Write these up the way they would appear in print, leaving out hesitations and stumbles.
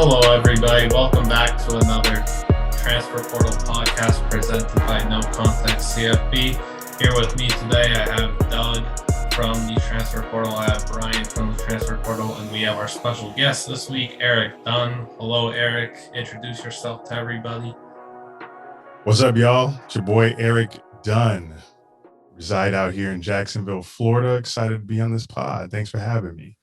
Hello, everybody. Welcome back to another Transfer Portal podcast presented by NoContextCFB. Here with me today, I have Doug from the Transfer Portal. I have Brian from the Transfer Portal, and we have our special guest this week, Eric Dunn. Hello, Eric. Introduce yourself to everybody. What's up, y'all? It's your boy, Eric Dunn. Reside out here in Jacksonville, Florida. Excited to be on this pod. Thanks for having me.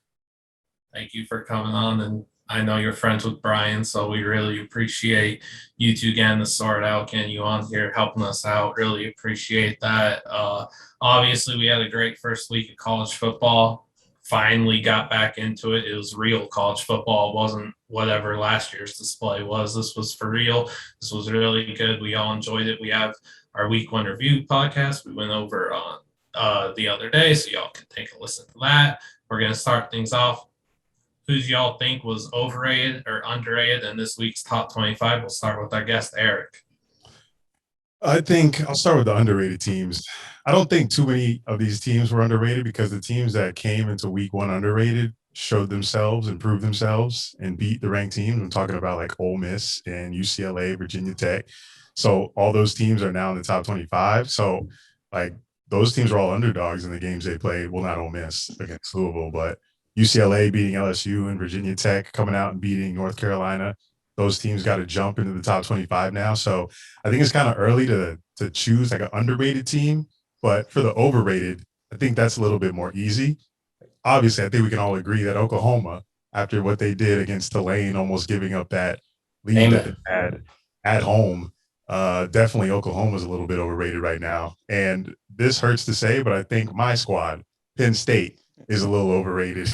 Thank you for coming on, and I know you're friends with Brian, so we really appreciate you two getting to sort out, getting you on here, helping us out. Really appreciate that. Obviously, we had a great first week of college football. Finally got back into it. It was real college football. It wasn't whatever last year's display was. This was for real. This was really good. We all enjoyed it. We have our week one review podcast. We went over on the other day, so y'all can take a listen to that. We're going to start things off. Who y'all think was overrated or underrated in this week's top 25? We'll start with our guest, Eric. I think I'll start with the underrated teams. I don't think too many of these teams were underrated because the teams that came into week one underrated showed themselves and proved themselves and beat the ranked teams. I'm talking about like Ole Miss and UCLA, Virginia Tech. So all those teams are now in the top 25. So like those teams are all underdogs in the games they played. Well, not Ole Miss against Louisville, but UCLA beating LSU and Virginia Tech coming out and beating North Carolina. Those teams got to jump into the top 25 now. So I think it's kind of early to choose like an underrated team. But for the overrated, I think that's a little bit more easy. Obviously, I think we can all agree that Oklahoma, after what they did against Tulane, almost giving up that lead that they had at home, definitely Oklahoma's a little bit overrated right now. And this hurts to say, but I think my squad, Penn State, is a little overrated.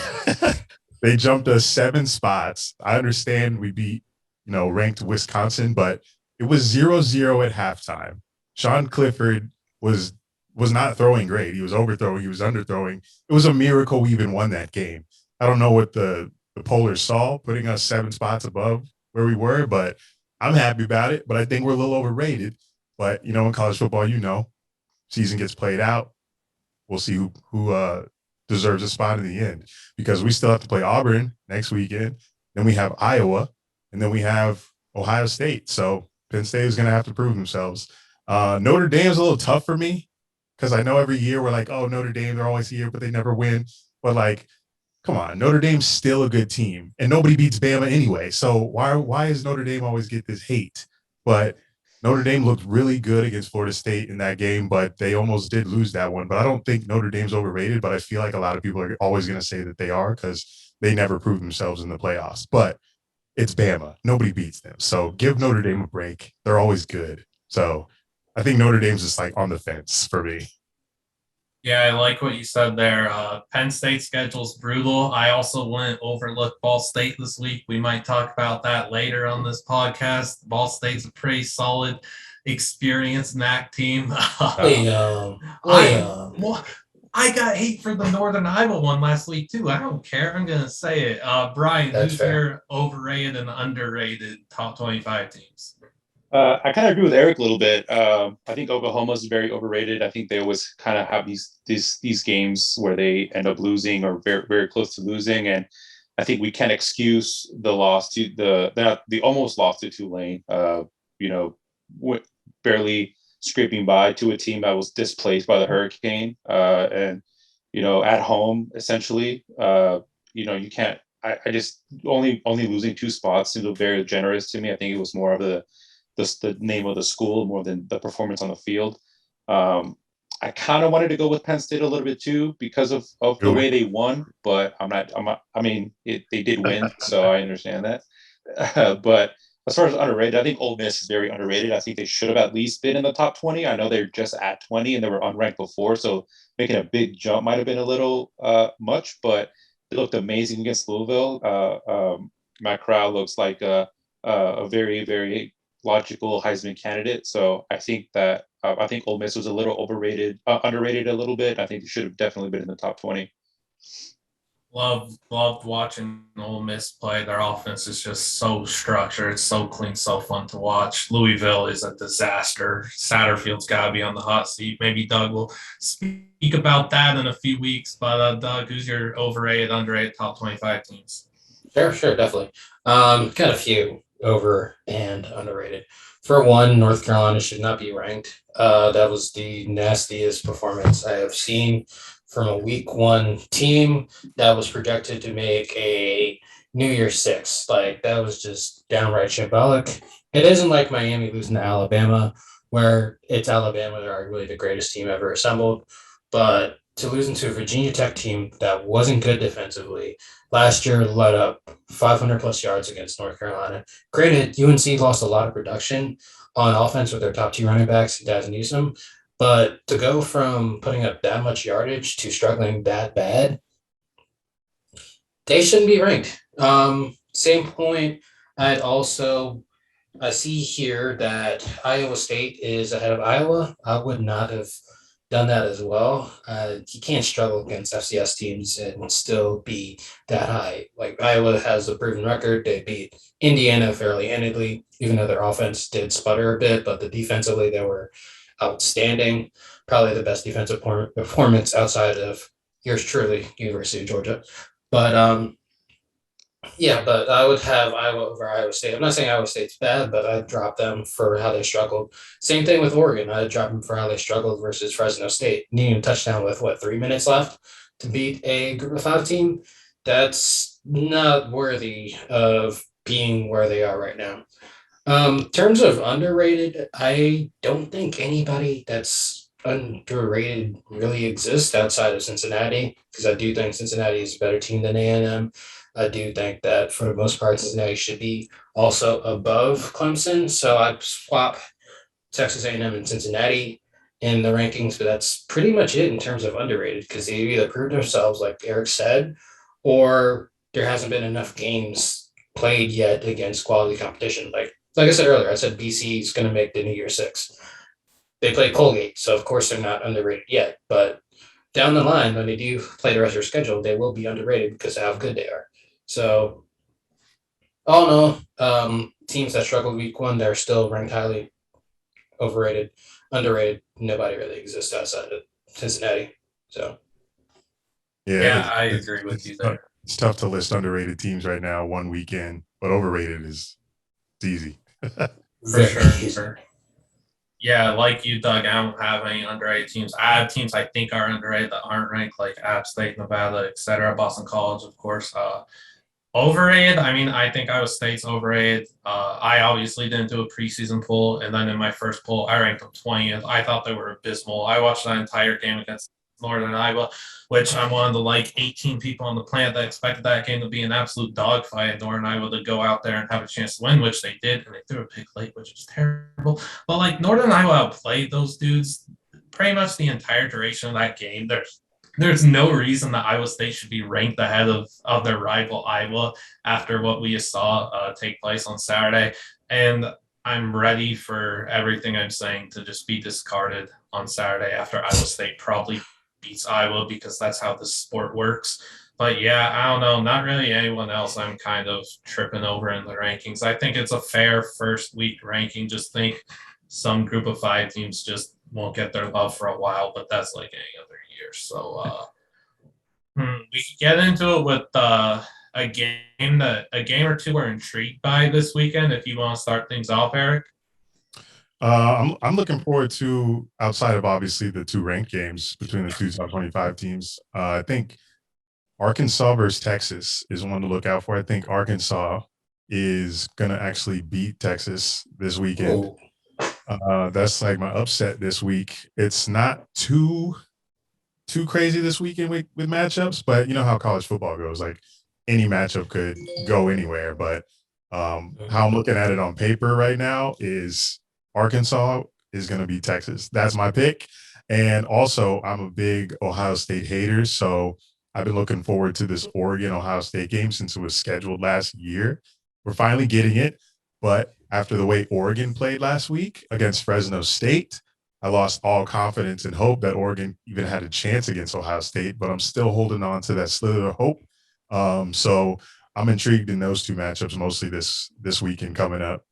They jumped us 7 spots. I understand we beat, ranked Wisconsin, but it was 0-0 at halftime. Sean Clifford was not throwing great. He was overthrowing. He was underthrowing. It was a miracle we even won that game. I don't know what the pollers saw, putting us 7 spots above where we were, but I'm happy about it. But I think we're a little overrated. But, in college football, season gets played out. We'll see who deserves a spot in the end, because we still have to play Auburn next weekend. Then we have Iowa, and then we have Ohio State. So Penn State is going to have to prove themselves. Notre Dame is a little tough for me because I know every year we're like, oh, Notre Dame, they're always here, but they never win. But like, come on, Notre Dame's still a good team, and nobody beats Bama anyway. So why does Notre Dame always get this hate? But Notre Dame looked really good against Florida State in that game, but they almost did lose that one. But I don't think Notre Dame's overrated, but I feel like a lot of people are always going to say that they are because they never proved themselves in the playoffs. But it's Bama. Nobody beats them. So give Notre Dame a break. They're always good. So I think Notre Dame's just like on the fence for me. Yeah, I like what you said there. Penn State schedule's brutal. I also wouldn't overlook Ball State this week. We might talk about that later on this podcast. Ball State's a pretty solid, experienced MAC team. I got hate for the Northern Iowa one last week too. I don't care. I'm gonna say it. Brian, who's your overrated and underrated top 25 teams? I kind of agree with Eric a little bit. I think Oklahoma is very overrated. I think they always kind of have these games where they end up losing or very, very close to losing, and I think we can't excuse the loss to the almost loss to Tulane. Barely scraping by to a team that was displaced by the hurricane, and at home essentially. You can't. I just only losing 2 spots seemed very generous to me. I think it was more of the name of the school more than the performance on the field. I kind of wanted to go with Penn State a little bit too because of the way they won, but they did win, so I understand that. But as far as underrated, I think Ole Miss is very underrated. I think they should have at least been in the top 20. I know they're just at 20 and they were unranked before, so making a big jump might have been a little much, but they looked amazing against Louisville. Matt Corral looks like a very, very logical Heisman candidate. So I think that I think Ole Miss was a little underrated a little bit. I think they should have definitely been in the top 20. Loved watching Ole Miss play. Their offense is just so structured, it's so clean, so fun to watch. Louisville is a disaster. Satterfield's got to be on the hot seat. Maybe Doug will speak about that in a few weeks. But Doug, who's your overrated, underrated top 25 teams? Sure, definitely. Got a few over and underrated. For one, North Carolina should not be ranked. That was the nastiest performance I have seen from a week one team that was projected to make a New Year's Six. Like that was just downright shambolic. It isn't like Miami losing to Alabama, where it's Alabama, they're arguably the greatest team ever assembled. But to losing to a Virginia Tech team that wasn't good defensively, last year led up 500 plus yards against North Carolina. Granted, UNC lost a lot of production on offense with their top two running backs, Daz and Newsome, but to go from putting up that much yardage to struggling that bad, they shouldn't be ranked. Same point. I'd also I see here that Iowa State is ahead of Iowa. I would not have done that as well. You can't struggle against FCS teams and still be that high. Like Iowa has a proven record. They beat Indiana fairly handedly, even though their offense did sputter a bit, but the defensively they were outstanding. Probably the best defensive performance outside of yours truly, University of Georgia. But yeah, but I would have Iowa over Iowa State. I'm not saying Iowa State's bad, but I'd drop them for how they struggled. Same thing with Oregon. I'd drop them for how they struggled versus Fresno State. Needing a touchdown with 3 minutes left to beat a group of five team. That's not worthy of being where they are right now. In terms of underrated, I don't think anybody that's underrated really exists outside of Cincinnati, because I do think Cincinnati is a better team than A&M. I do think that for the most part, Cincinnati should be also above Clemson. So I'd swap Texas A&M and Cincinnati in the rankings, but that's pretty much it in terms of underrated, because they either proved themselves, like Eric said, or there hasn't been enough games played yet against quality competition. Like I said earlier, I said BC is going to make the New Year Six. They play Colgate, so of course they're not underrated yet. But down the line, when they do play the rest of their schedule, they will be underrated because of how good they are. So, all in all, teams that struggled week one, they're still ranked highly. Overrated, underrated. Nobody really exists outside of Cincinnati. So, Yeah, I agree with you there. It's tough to list underrated teams right now one weekend, but overrated is easy. For sure. Yeah, like you, Doug, I don't have any underrated teams. I have teams I think are underrated that aren't ranked, like App State, Nevada, etc. Boston College, of course. Overrated, I mean, I think Iowa State's overrated. I obviously didn't do a preseason poll, and then in my first poll, I ranked them 20th. I thought they were abysmal. I watched that entire game against Northern Iowa, which I'm one of the 18 people on the planet that expected that game to be an absolute dogfight, and Northern Iowa to go out there and have a chance to win, which they did, and they threw a pick late, which was terrible. But Northern Iowa outplayed those dudes pretty much the entire duration of that game. There's no reason that Iowa State should be ranked ahead of their rival Iowa after what we just saw take place on Saturday. And I'm ready for everything I'm saying to just be discarded on Saturday after Iowa State probably beats Iowa, because that's how the sport works. But yeah, I don't know. Not really anyone else I'm kind of tripping over in the rankings. I think it's a fair first week ranking. Just think some group of five teams just won't get their love for a while, but that's like any other year. So we could get into it with a game or two we're intrigued by this weekend. If you want to start things off, Eric. I'm looking forward to, outside of obviously the two ranked games between the two top 25 teams. I think Arkansas versus Texas is one to look out for. I think Arkansas is going to actually beat Texas this weekend. That's like my upset this week. It's not too crazy this weekend with matchups, but you know how college football goes. Like any matchup could go anywhere. But how I'm looking at it on paper right now is Arkansas is going to beat Texas. That's my pick. And also, I'm a big Ohio State hater, so I've been looking forward to this Oregon-Ohio State game since it was scheduled last year. We're finally getting it, but after the way Oregon played last week against Fresno State, I lost all confidence and hope that Oregon even had a chance against Ohio State, but I'm still holding on to that slither of hope. So I'm intrigued in those two matchups, mostly this weekend coming up.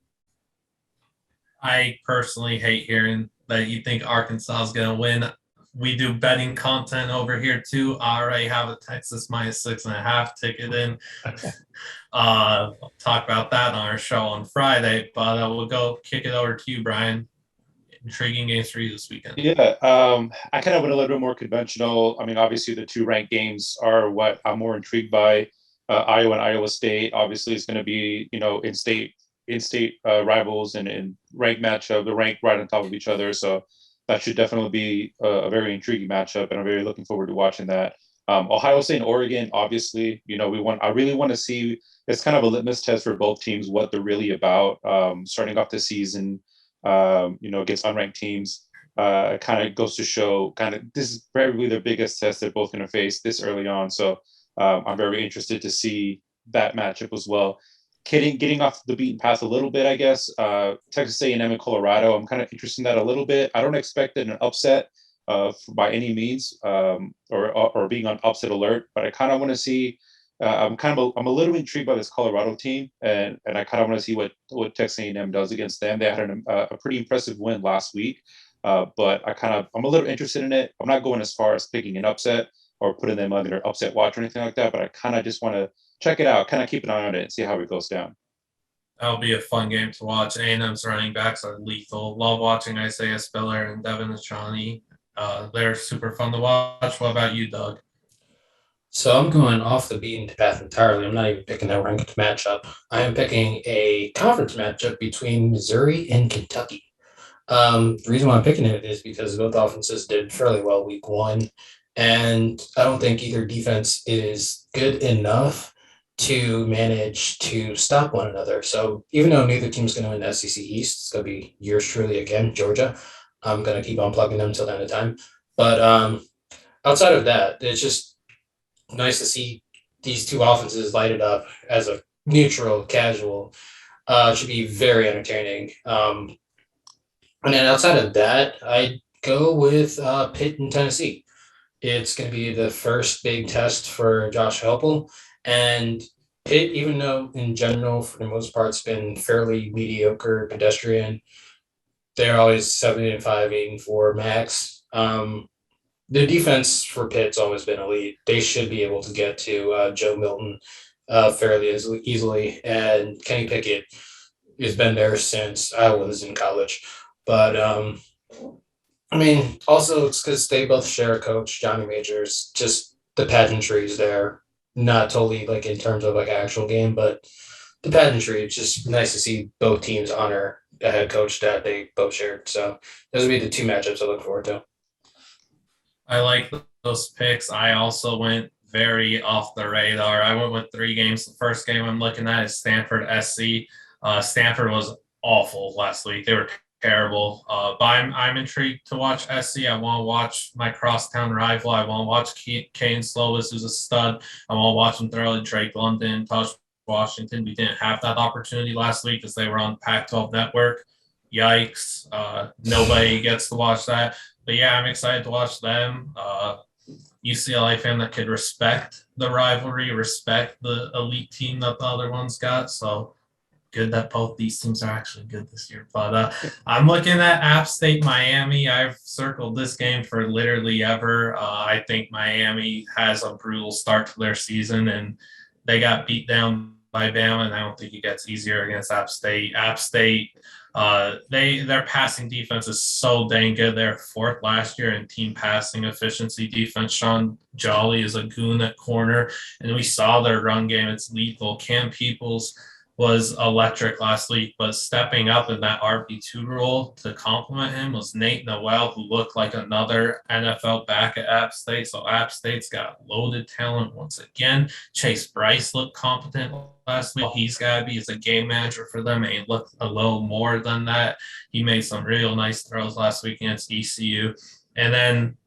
I personally hate hearing that you think Arkansas is going to win. We do betting content over here too. I already have a Texas -6.5 ticket in. talk about that on our show on Friday. But we'll go kick it over to you, Brian. Intriguing games for you this weekend. Yeah, I kind of went a little bit more conventional. I mean, obviously the two ranked games are what I'm more intrigued by. Iowa and Iowa State. Obviously, it's going to be in-state rivals and ranked matchup. The ranked right on top of each other, so that should definitely be a very intriguing matchup, and I'm very looking forward to watching that. Ohio State and Oregon. Obviously, I really want to see. It's kind of a litmus test for both teams what they're really about. Starting off the season, against unranked teams. Kind of goes to show this is probably their biggest test they're both going to face this early on. So I'm very interested to see that matchup as well. Getting off the beaten path a little bit, I guess. Texas A&M and Colorado, I'm kind of interested in that a little bit. I don't expect an upset by any means, or being on upset alert, but I kind of want to see. I'm a little intrigued by this Colorado team, and I kind of want to see what Texas A&M does against them. They had a pretty impressive win last week, but I'm a little interested in it. I'm not going as far as picking an upset or putting them under upset watch or anything like that, but I kind of just want to check it out, kind of keep an eye on it, and see how it goes down. That'll be a fun game to watch. A&M's running backs are lethal. Love watching Isaiah Spiller and Devin Achani. They're super fun to watch. What about you, Doug? So I'm going off the beaten path entirely. I'm not even picking a ranked matchup. I am picking a conference matchup between Missouri and Kentucky. The reason why I'm picking it is because both offenses did fairly well week one, and I don't think either defense is good enough to manage to stop one another. So even though neither team's going to win the SEC East, it's going to be yours truly again, Georgia. I'm going to keep on plugging them until the end of time. But outside of that, it's just nice to see these two offenses lighted up as a neutral, casual. Should be very entertaining. And then outside of that, I go with Pitt and Tennessee. It's going to be the first big test for Josh Heupel. And Pitt, even though in general, for the most part, it's been fairly mediocre, pedestrian, they're always 7-5, 8-4 max. The defense for Pitt's always been elite. They should be able to get to Joe Milton fairly easily. And Kenny Pickett has been there since I was in college. But, also it's because they both share a coach, Johnny Majors. Just the pageantry is there. Not totally like in terms of like actual game, but the pageantry, it's just nice to see both teams honor a head coach that they both shared. So those would be the two matchups I look forward to. I like those picks. I also went very off the radar. I went with 3 games. The first game I'm looking at is Stanford SC. Stanford was awful last week. They were terrible. But I'm intrigued to watch SC. I want to watch my crosstown rival. I want to watch Kane Slovis, who's a stud. I want to watch him thoroughly. Drake London, Touch Washington. We didn't have that opportunity last week because they were on Pac-12 Network. Yikes. Nobody gets to watch that. But yeah, I'm excited to watch them. UCLA fan that could respect the rivalry, respect the elite team that the other ones got. So good that both these teams are actually good this year. But I'm looking at App State, Miami. I've circled this game for literally ever. I think Miami has a brutal start to their season, and they got beat down by Bama, and I don't think it gets easier against App State. App State, their passing defense is so dang good. They're 4th last year in team passing efficiency defense. Sean Jolly is a goon at corner, and we saw their run game. It's lethal. Cam Peoples was electric last week, but stepping up in that RB2 role to complement him was Nate Noel, who looked like another NFL back at App State. So App State's got loaded talent once again. Chase Bryce looked competent last week. He's got to be as a game manager for them, and he looked a little more than that. He made some real nice throws last week against ECU. And then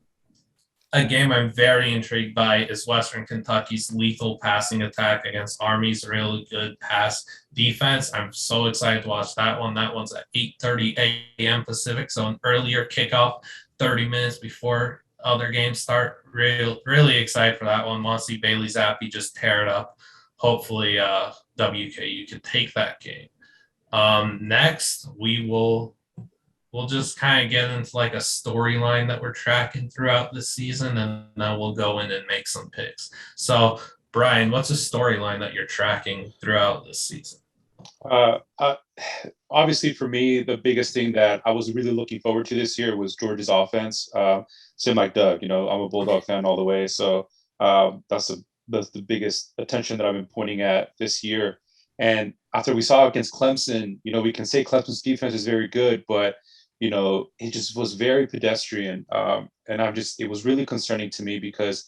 a game I'm very intrigued by is Western Kentucky's lethal passing attack against Army's really good pass defense. I'm so excited to watch that one. That one's at 8:30 a.m. Pacific, so an earlier kickoff, 30 minutes before other games start. Really excited for that one. Want to see Bailey Zappi just tear it up. Hopefully, WKU can take that game. Next, we'll just kind of get into like a storyline that we're tracking throughout the season, and then we'll go in and make some picks. So Brian, what's a storyline that you're tracking throughout this season? Uh, uh, Obviously, for me, the biggest thing that I was really looking forward to this year was George's offense. Same like Doug, I'm a Bulldog fan all the way, so that's the biggest attention that I've been pointing at this year. And after we saw against Clemson, we can say Clemson's defense is very good, but it just was very pedestrian. And it was really concerning to me because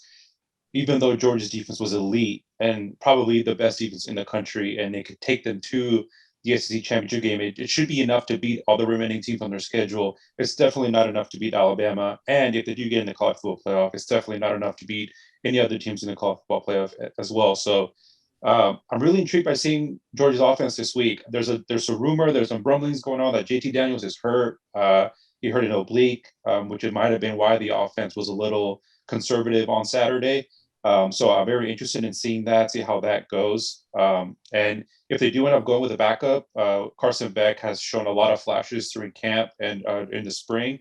even though Georgia's defense was elite and probably the best defense in the country, and they could take them to the SEC championship game, it should be enough to beat all the remaining teams on their schedule. It's definitely not enough to beat Alabama. And if they do get in the college football playoff, it's definitely not enough to beat any other teams in the college football playoff as well. So I'm really intrigued by seeing Georgia's offense this week. There's a rumor, there's some rumblings going on that JT Daniels is hurt. He hurt an oblique, which it might have been why the offense was a little conservative on Saturday. So I'm very interested in seeing that, see how that goes. And if they do end up going with a backup, Carson Beck has shown a lot of flashes during camp and in the spring.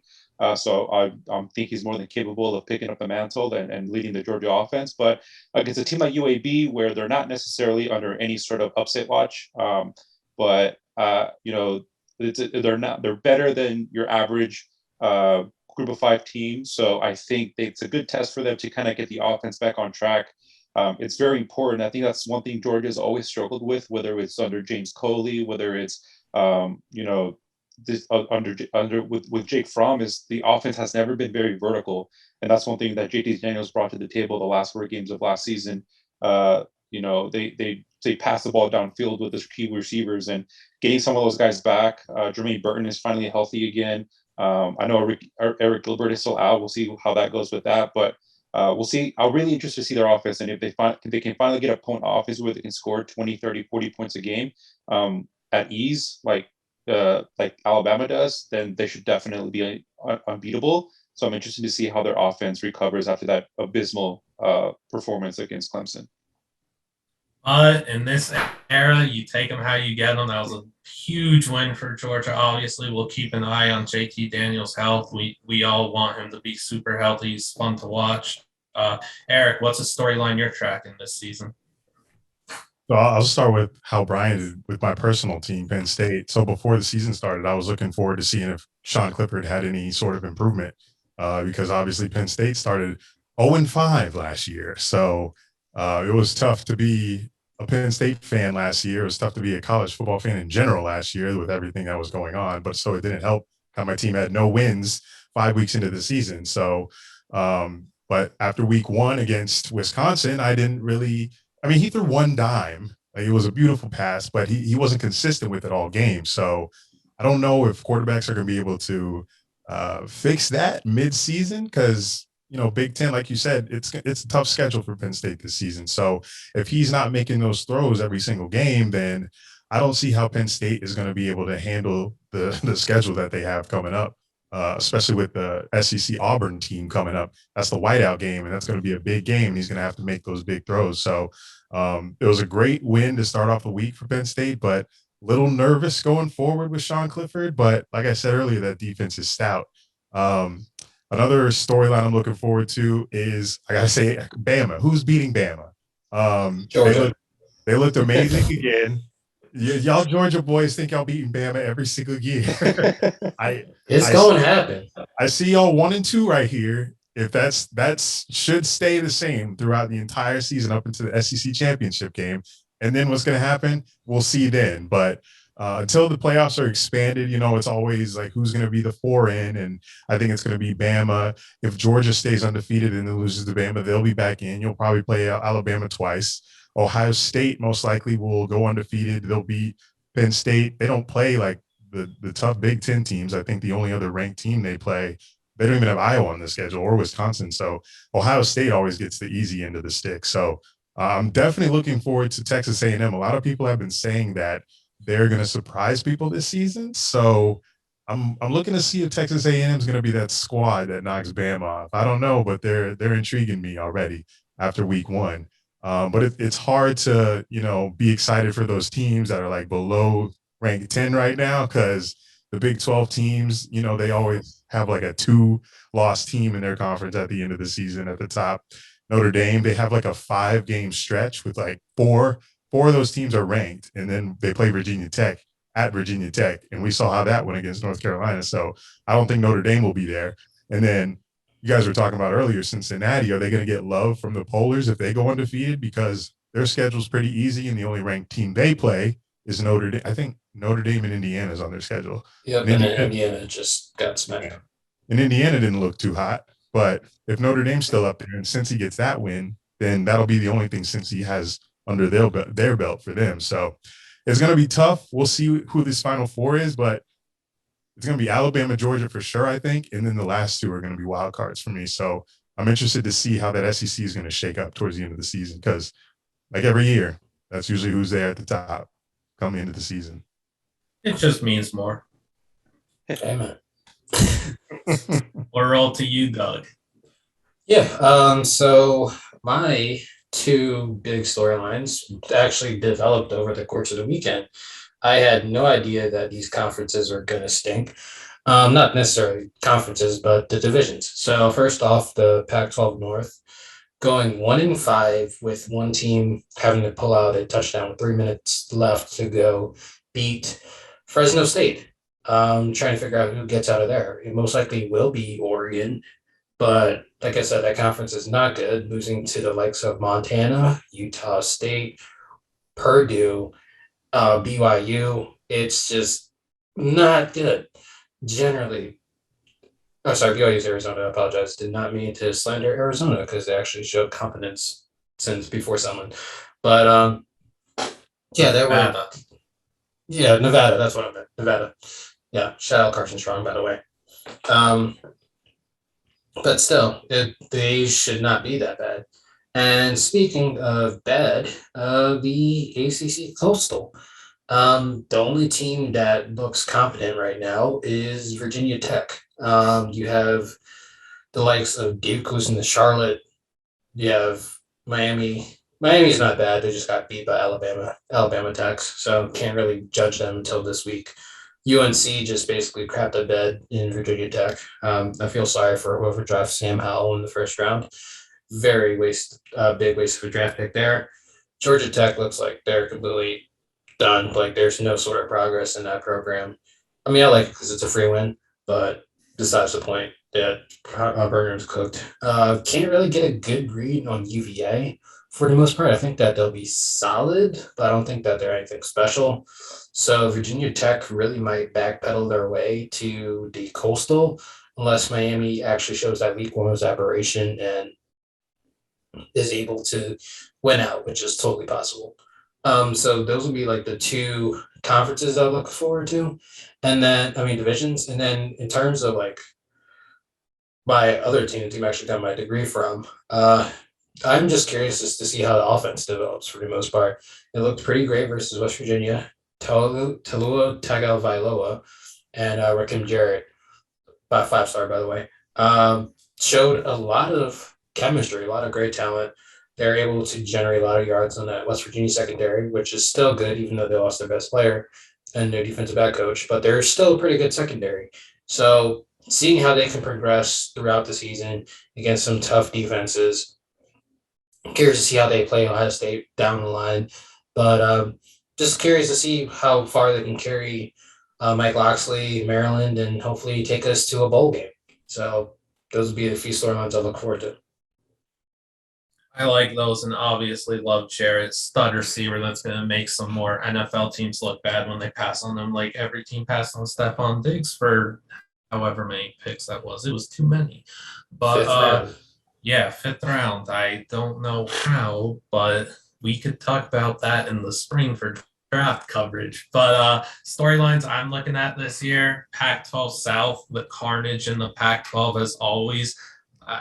So I think he's more than capable of picking up the mantle and leading the Georgia offense. But against a team like UAB, where they're not necessarily under any sort of upset watch, but they're better than your average group of 5 teams. So I think it's a good test for them to kind of get the offense back on track. It's very important. I think that's one thing Georgia's always struggled with, whether it's under James Coley, whether it's with Jake Fromm, is the offense has never been very vertical, and that's one thing that JT Daniels brought to the table the last 4 games of last season. They pass the ball downfield with the key receivers, and getting some of those guys back. Jermaine Burton is finally healthy again. I know Eric Gilbert is still out. We'll see how that goes with that, but we'll see. I'm really interested to see their offense, and if they can finally get a point offense where they can score 20, 30, 40 points a game at ease, like Alabama does, then they should definitely be unbeatable. So I'm interested to see how their offense recovers after that abysmal performance against Clemson. But in this era, you take them how you get them. That was a huge win for Georgia. Obviously, we'll keep an eye on JT Daniels' health. We all want him to be super healthy. He's fun to watch. Eric, what's a storyline you're tracking this season? So I'll start with how Brian did with my personal team, Penn State. So before the season started, I was looking forward to seeing if Sean Clifford had any sort of improvement because obviously Penn State started 0-5 last year. So it was tough to be a Penn State fan last year. It was tough to be a college football fan in general last year with everything that was going on. But so it didn't help how my team had no wins 5 weeks into the season. So, but after week 1 against Wisconsin, he threw one dime. Like, it was a beautiful pass, but he wasn't consistent with it all game. So I don't know if quarterbacks are going to be able to fix that mid-season because, Big Ten, like you said, it's a tough schedule for Penn State this season. So if he's not making those throws every single game, then I don't see how Penn State is going to be able to handle the schedule that they have coming up, especially with the SEC Auburn team coming up. That's the whiteout game, and that's going to be a big game. And he's going to have to make those big throws. So it was a great win to start off the week for Penn State, but a little nervous going forward with Sean Clifford. But like I said earlier, that defense is stout. Another storyline I'm looking forward to is, I gotta say, Bama. Who's beating Bama? Georgia. They looked amazing again. Y'all Georgia boys think y'all beating Bama every single year. It's going to happen. I see y'all 1-2 right here. If that should stay the same throughout the entire season up into the SEC championship game, and then what's going to happen, we'll see then. But until the playoffs are expanded, it's always like who's going to be the 4 in, and I think it's going to be Bama. If Georgia stays undefeated and then loses to Bama, they'll be back in. You'll probably play Alabama twice. Ohio State most likely will go undefeated. They'll beat Penn State. They don't play like the tough Big Ten teams. I think the only other ranked team they play, they don't even have Iowa on the schedule or Wisconsin. So Ohio State always gets the easy end of the stick. So I'm definitely looking forward to Texas A&M. A lot of people have been saying that they're going to surprise people this season. So I'm looking to see if Texas A&M is going to be that squad that knocks Bama off. I don't know, but they're intriguing me already after week 1. But it's hard to, be excited for those teams that are like below rank 10 right now because the Big 12 teams, they always have like a 2-loss team in their conference at the end of the season at the top. Notre Dame, they have like a 5-game stretch with like four of those teams are ranked, and then they play Virginia Tech at Virginia Tech, and we saw how that went against North Carolina. So I don't think Notre Dame will be there. And then you guys were talking about earlier, Cincinnati, are they going to get love from the pollers if they go undefeated? Because their schedule's pretty easy, and the only ranked team they play is Notre Dame. I think Notre Dame and Indiana is on their schedule. Yep, And and then Indiana just got smacked. Yeah. And Indiana didn't look too hot, but if Notre Dame's still up there and Cincy gets that win, then that'll be the only thing Cincy has under their belt for them. So it's going to be tough. We'll see who this Final Four is, but it's going to be Alabama, Georgia for sure, I think. And then the last two are going to be wild cards for me. So I'm interested to see how that SEC is going to shake up towards the end of the season because, like every year, that's usually who's there at the top coming into the season. It just means more. Amen. We'll roll to you, Doug. Yeah. So my two big storylines actually developed over the course of the weekend. I had no idea that these conferences were going to stink. Not necessarily conferences, but the divisions. So first off, the Pac-12 North going 1-5 with one team having to pull out a touchdown with 3 minutes left to go beat Fresno State. Trying to figure out who gets out of there. It most likely will be Oregon, but like I said, that conference is not good, losing to the likes of Montana, Utah State, Purdue, BYU. It's just not good. Generally, BYU's Arizona. I apologize. Did not mean to slander Arizona because they actually showed competence since before someone. But yeah, there were. Nevada. Yeah, Nevada. That's what I meant. Nevada. Yeah, shout out Carson Strong, by the way. But still, they should not be that bad. And speaking of bad, the ACC Coastal. The only team that looks competent right now is Virginia Tech. You have the likes of Duke losing to Charlotte. You have Miami. Miami's not bad. They just got beat by Alabama Tech. So can't really judge them until this week. UNC just basically crapped the bed in Virginia Tech. I feel sorry for whoever drafts Sam Howell in the first round. Big waste of a draft pick there. Georgia Tech looks like they're completely done. Like there's no sort of progress in that program. I mean, I like it because it's a free win, but besides the point, that Burnham's cooked. Can't really get a good read on UVA for the most part. I think that they'll be solid, but I don't think that they're anything special. So Virginia Tech really might backpedal their way to the Coastal unless Miami actually shows that week one was aberration and is able to win out, which is totally possible. So those would be like the two conferences I look forward to. And then, divisions. And then in terms of like my other team, the team I actually got my degree from, I'm just curious just to see how the offense develops for the most part. It looked pretty great versus West Virginia, Talua Tagovailoa, and Rakim Jarrett, by 5-star, by the way, showed a lot of chemistry, a lot of great talent. They're able to generate a lot of yards on that West Virginia secondary, which is still good, even though they lost their best player and their defensive back coach, but they're still a pretty good secondary. So seeing how they can progress throughout the season against some tough defenses, I'm curious to see how they play Ohio State down the line, but just curious to see how far they can carry Mike Loxley, Maryland, and hopefully take us to a bowl game. So those would be the few storylines I look forward to. I like those and obviously love Jarrett, stud receiver that's going to make some more NFL teams look bad when they pass on them. Like every team passed on Stephon Diggs for however many picks that was. It was too many. But fifth round. I don't know how, but we could talk about that in the spring for draft coverage. But storylines I'm looking at this year, Pac-12 South, the carnage in the Pac-12 as always.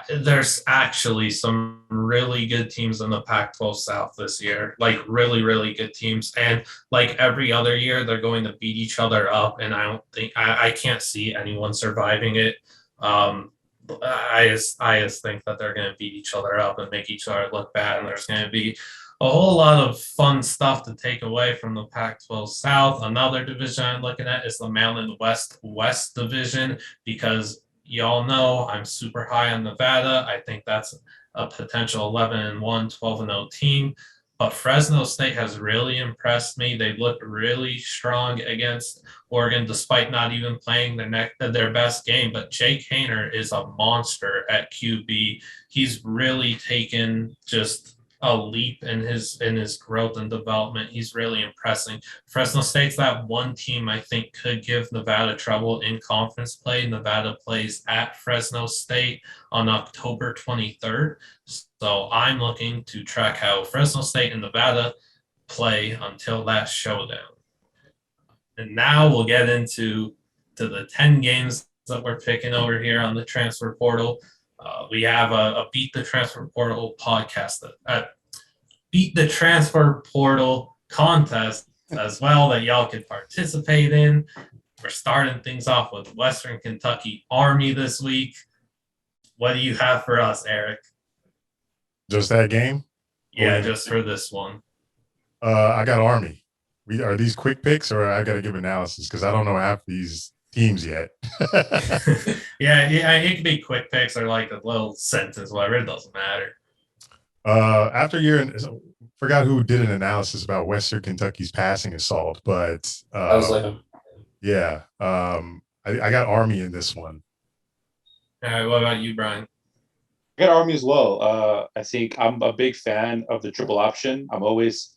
There's actually some really good teams in the Pac-12 South this year, like really, really good teams. And like every other year, they're going to beat each other up. And I can't see anyone surviving it. I just think that they're going to beat each other up and make each other look bad. And there's going to be a whole lot of fun stuff to take away from the Pac-12 South. Another division I'm looking at is the Mountain West division, because y'all know I'm super high on Nevada. I think that's a potential 11-1, 12-0 team. But Fresno State has really impressed me. They looked really strong against Oregon, despite not even playing their best game. But Jake Haener is a monster at QB. He's really taken just a leap in his growth and development. He's really impressing. Fresno State's that one team I think could give Nevada trouble in conference play. Nevada plays at Fresno State on October 23rd. So I'm looking to track how Fresno State and Nevada play until that showdown. And now we'll get into the 10 games that we're picking over here on the transfer portal. We have a Beat the Transfer Portal podcast, Beat the Transfer Portal contest as well that y'all can participate in. We're starting things off with Western Kentucky Army this week. What do you have for us, Eric? Just that game? Yeah, just for this one. I got Army. Are these quick picks or I got to give analysis because I don't know half these teams yet. yeah, it could be quick picks or like a little sentence, whatever. It doesn't matter. After forgot who did an analysis about Western Kentucky's passing assault, but I was like, yeah, I got Army in this one. All right, what about you, Brian? I got Army as well. I think I'm a big fan of the triple option. I'm always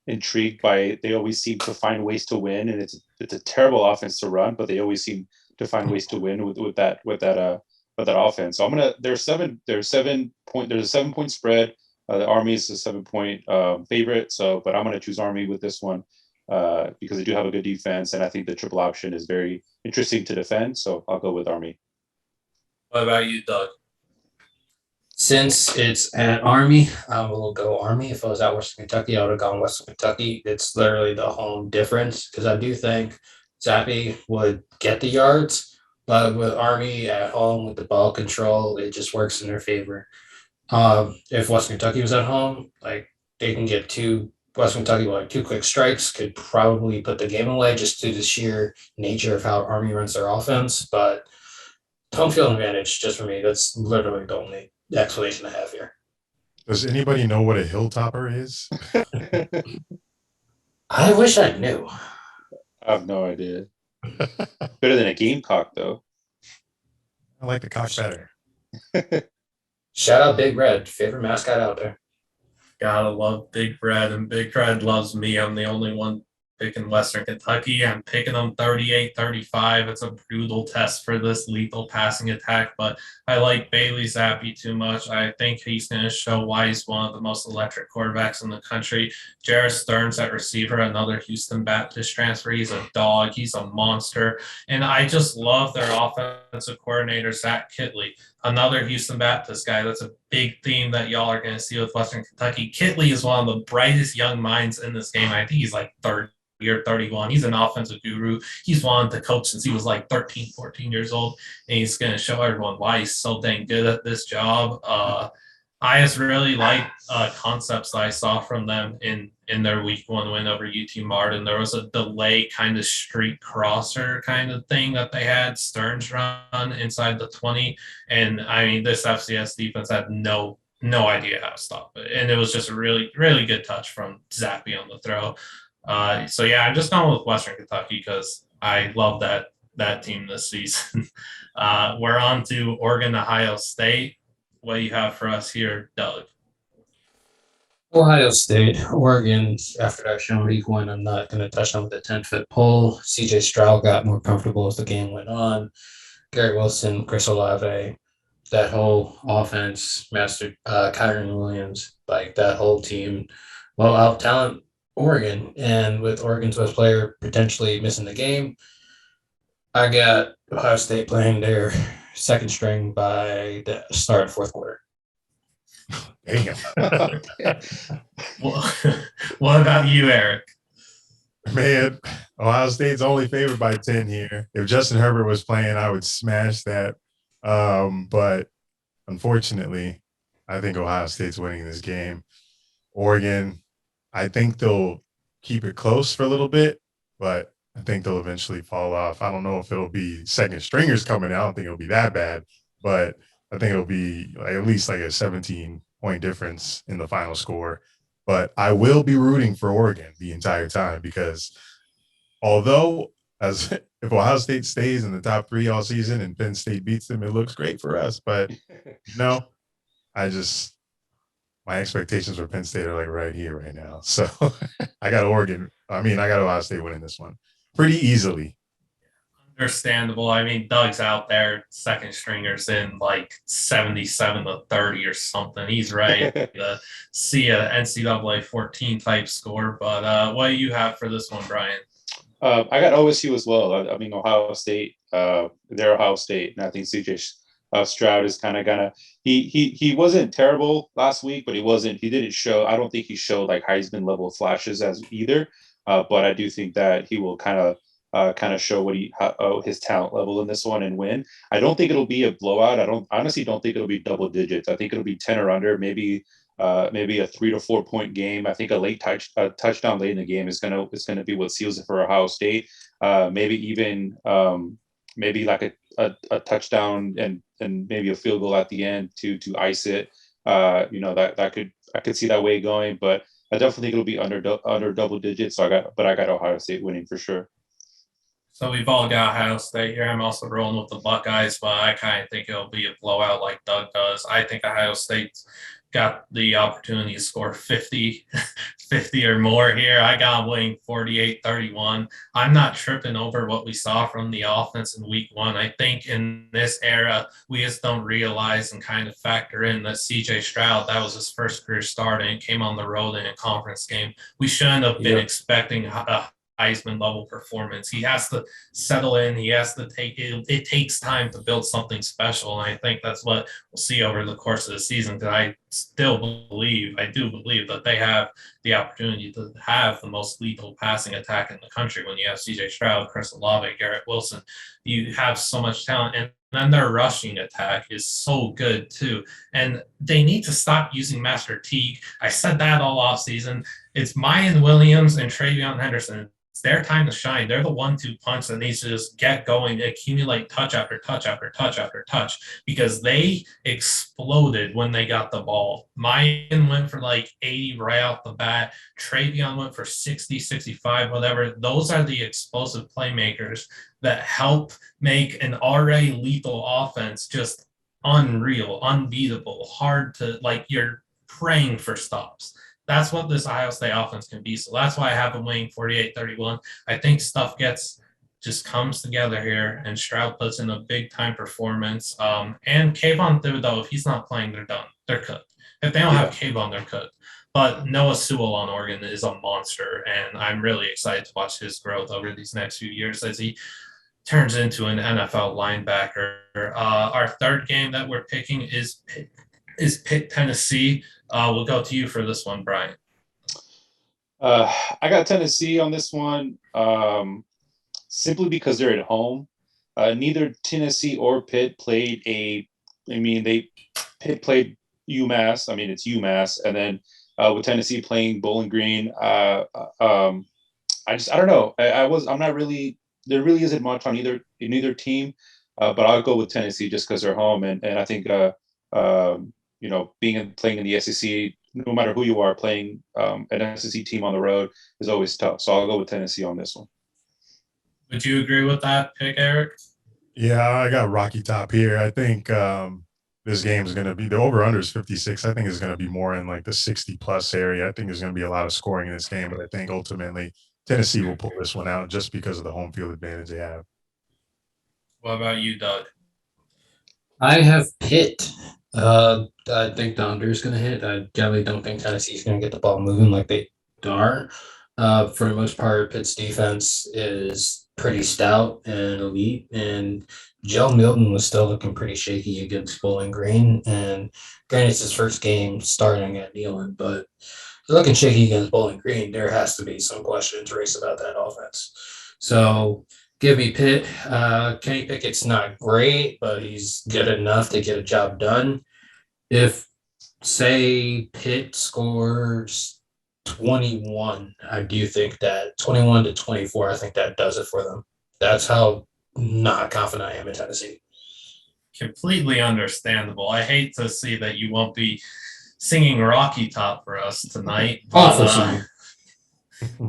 intrigued by they always seem to find ways to win, and it's a terrible offense to run, but they always seem to find ways to win with that offense. So there's a 7-point spread. The Army is a 7-point favorite. So, but I'm gonna choose Army with this one because they do have a good defense, and I think the triple option is very interesting to defend. So I'll go with Army. What about you, Doug? since it's at Army, I will go Army. If I was at Western Kentucky, I would have gone Western Kentucky. It's literally the home difference because I do think Zappy would get the yards, but with Army at home with the ball control, it just works in their favor. If Western Kentucky was at home, like they can get Western Kentucky with like 2 quick strikes could probably put the game away just to the sheer nature of how Army runs their offense. But home field advantage, just for me, that's literally the only explanation I have here. Does anybody know what a hilltopper is? I wish I knew. I have no idea. Better than a gamecock, though. I like the cock better. Shout out Big Red, favorite mascot out there. Gotta love Big Red, and Big Red loves me. I'm the only one picking Western Kentucky. I'm picking them 38-35. It's a brutal test for this lethal passing attack, but I like Bailey Zappi too much. I think he's going to show why he's one of the most electric quarterbacks in the country. Jarrett Stearns at receiver, another Houston Baptist transfer. He's a dog. He's a monster. And I just love their offensive coordinator, Zach Kitley, another Houston Baptist guy. That's a big theme that y'all are going to see with Western Kentucky. Kitley is one of the brightest young minds in this game. I think he's like 30 or 31. He's an offensive guru. He's wanted to coach since he was like 13, 14 years old, and he's going to show everyone why he's so dang good at this job. I just really like concepts that I saw from them in their week 1 win over UT Martin. There was a delay kind of street crosser kind of thing that they had Stearns run inside the 20. And I mean, this FCS defense had no idea how to stop it. And it was just a really, really good touch from Zappy on the throw. So yeah, I'm just going with Western Kentucky because I love that team this season. We're on to Oregon, Ohio State. What do you have for us here, Doug? Ohio State, Oregon, after that shown week 1, I'm not going to touch on with the 10-foot pole. CJ Stroud got more comfortable as the game went on. Garrett Wilson, Chris Olave, that whole offense, mastered Kyron Williams, like that whole team, well, out-talent Oregon. And with Oregon's best player potentially missing the game, I got Ohio State playing their second string by the start of 4th quarter. Dang it. Well, what about you, Eric? Man, Ohio State's only favored by 10 here. If Justin Herbert was playing, I would smash that. But unfortunately, I think Ohio State's winning this game. Oregon, I think they'll keep it close for a little bit, but I think they'll eventually fall off. I don't know if it'll be second stringers coming out. I don't think it'll be that bad, but I think it'll be at least like a 17 point difference in the final score. But I will be rooting for Oregon the entire time because although as if Ohio State stays in the top 3 all season and Penn State beats them, it looks great for us. But I just my expectations for Penn State are like right here, right now. So I got Oregon. I got Ohio State winning this one pretty easily. Understandable. I mean, Doug's out there, second stringers in like 77-30 or something. He's right to see a NCAA 14 type score. But what do you have for this one, Brian? I got OSU as well. I mean, Ohio State. They're Ohio State, and I think CJ Stroud is kind of he wasn't terrible last week, but he didn't show. I don't think he showed like Heisman level flashes as either. But I do think that he will kind of show what his talent level in this one and win. I don't think it'll be a blowout. I honestly don't think it'll be double digits. I think it'll be 10 or under, maybe a 3 to 4 point game. I think a touchdown late in the game is gonna be what seals it for Ohio State. Maybe even maybe like a touchdown and maybe a field goal at the end to ice it. I could see that way going, but I definitely think it'll be under double digits. So I got Ohio State winning for sure. So we've all got Ohio State here. I'm also rolling with the Buckeyes, but I kind of think it'll be a blowout like Doug does. I think Ohio State's got the opportunity to score 50 or more here. I got winning 48-31. I'm not tripping over what we saw from the offense in week one. I think in this era, we just don't realize and kind of factor in that CJ Stroud, that was his first career start and came on the road in a conference game. We shouldn't have been expecting a Heisman level performance. He has to settle in. He has to take it. It takes time to build something special. And I think that's what we'll see over the course of the season. Because I do believe that they have the opportunity to have the most lethal passing attack in the country when you have CJ Stroud, Chris Olave, Garrett Wilson. You have so much talent. And then their rushing attack is so good too. And they need to stop using Master Teague. I said that all offseason. It's Mayan Williams and Travion Henderson. It's their time to shine. They're the 1-2 punch that needs to just get going, accumulate touch after touch after touch after touch, because they exploded when they got the ball. Mayan went for like 80 right off the bat. Travion went for 60, 65, whatever. Those are the explosive playmakers that help make an already lethal offense just unreal, unbeatable, hard to, like, you're praying for stops. That's what this Ohio State offense can be. So that's why I have them winning 48-31. I think stuff just comes together here, and Stroud puts in a big-time performance. And Kayvon Thibodeau, if he's not playing, they're done. They're cooked. If they don't have Kayvon, they're cooked. But Noah Sewell on Oregon is a monster, and I'm really excited to watch his growth over these next few years as he turns into an NFL linebacker. Our third game that we're picking is Pitt, Tennessee. We'll go to you for this one, Brian. I got Tennessee on this one simply because they're at home. Neither Tennessee or Pitt played Pitt played UMass. I mean, it's UMass. And then with Tennessee playing Bowling Green, I don't know. There really isn't much on either team, but I'll go with Tennessee just because they're home. And I think, playing in the SEC, no matter who you are, playing an SEC team on the road is always tough. So I'll go with Tennessee on this one. Would you agree with that pick, Eric? Yeah, I got Rocky Top here. I think this game is going to be, the over-under is 56. I think it's going to be more in like the 60-plus area. I think there's going to be a lot of scoring in this game, but I think ultimately Tennessee will pull this one out just because of the home field advantage they have. What about you, Doug? I have Pitt. I think the under is going to hit. I generally don't think Tennessee's going to get the ball moving like they are. For the most part, Pitt's defense is pretty stout and elite, and Joe Milton was still looking pretty shaky against Bowling Green. And granted, it's his first game starting at Neyland, but looking shaky against Bowling Green, there has to be some questions raised about that offense. So give me Pitt. Kenny Pickett's not great, but he's good enough to get a job done. If, say, Pitt scores 21, I do think that 21-24, I think that does it for them. That's how not confident I am in Tennessee. Completely understandable. I hate to see that you won't be singing Rocky Top for us tonight. Awful song.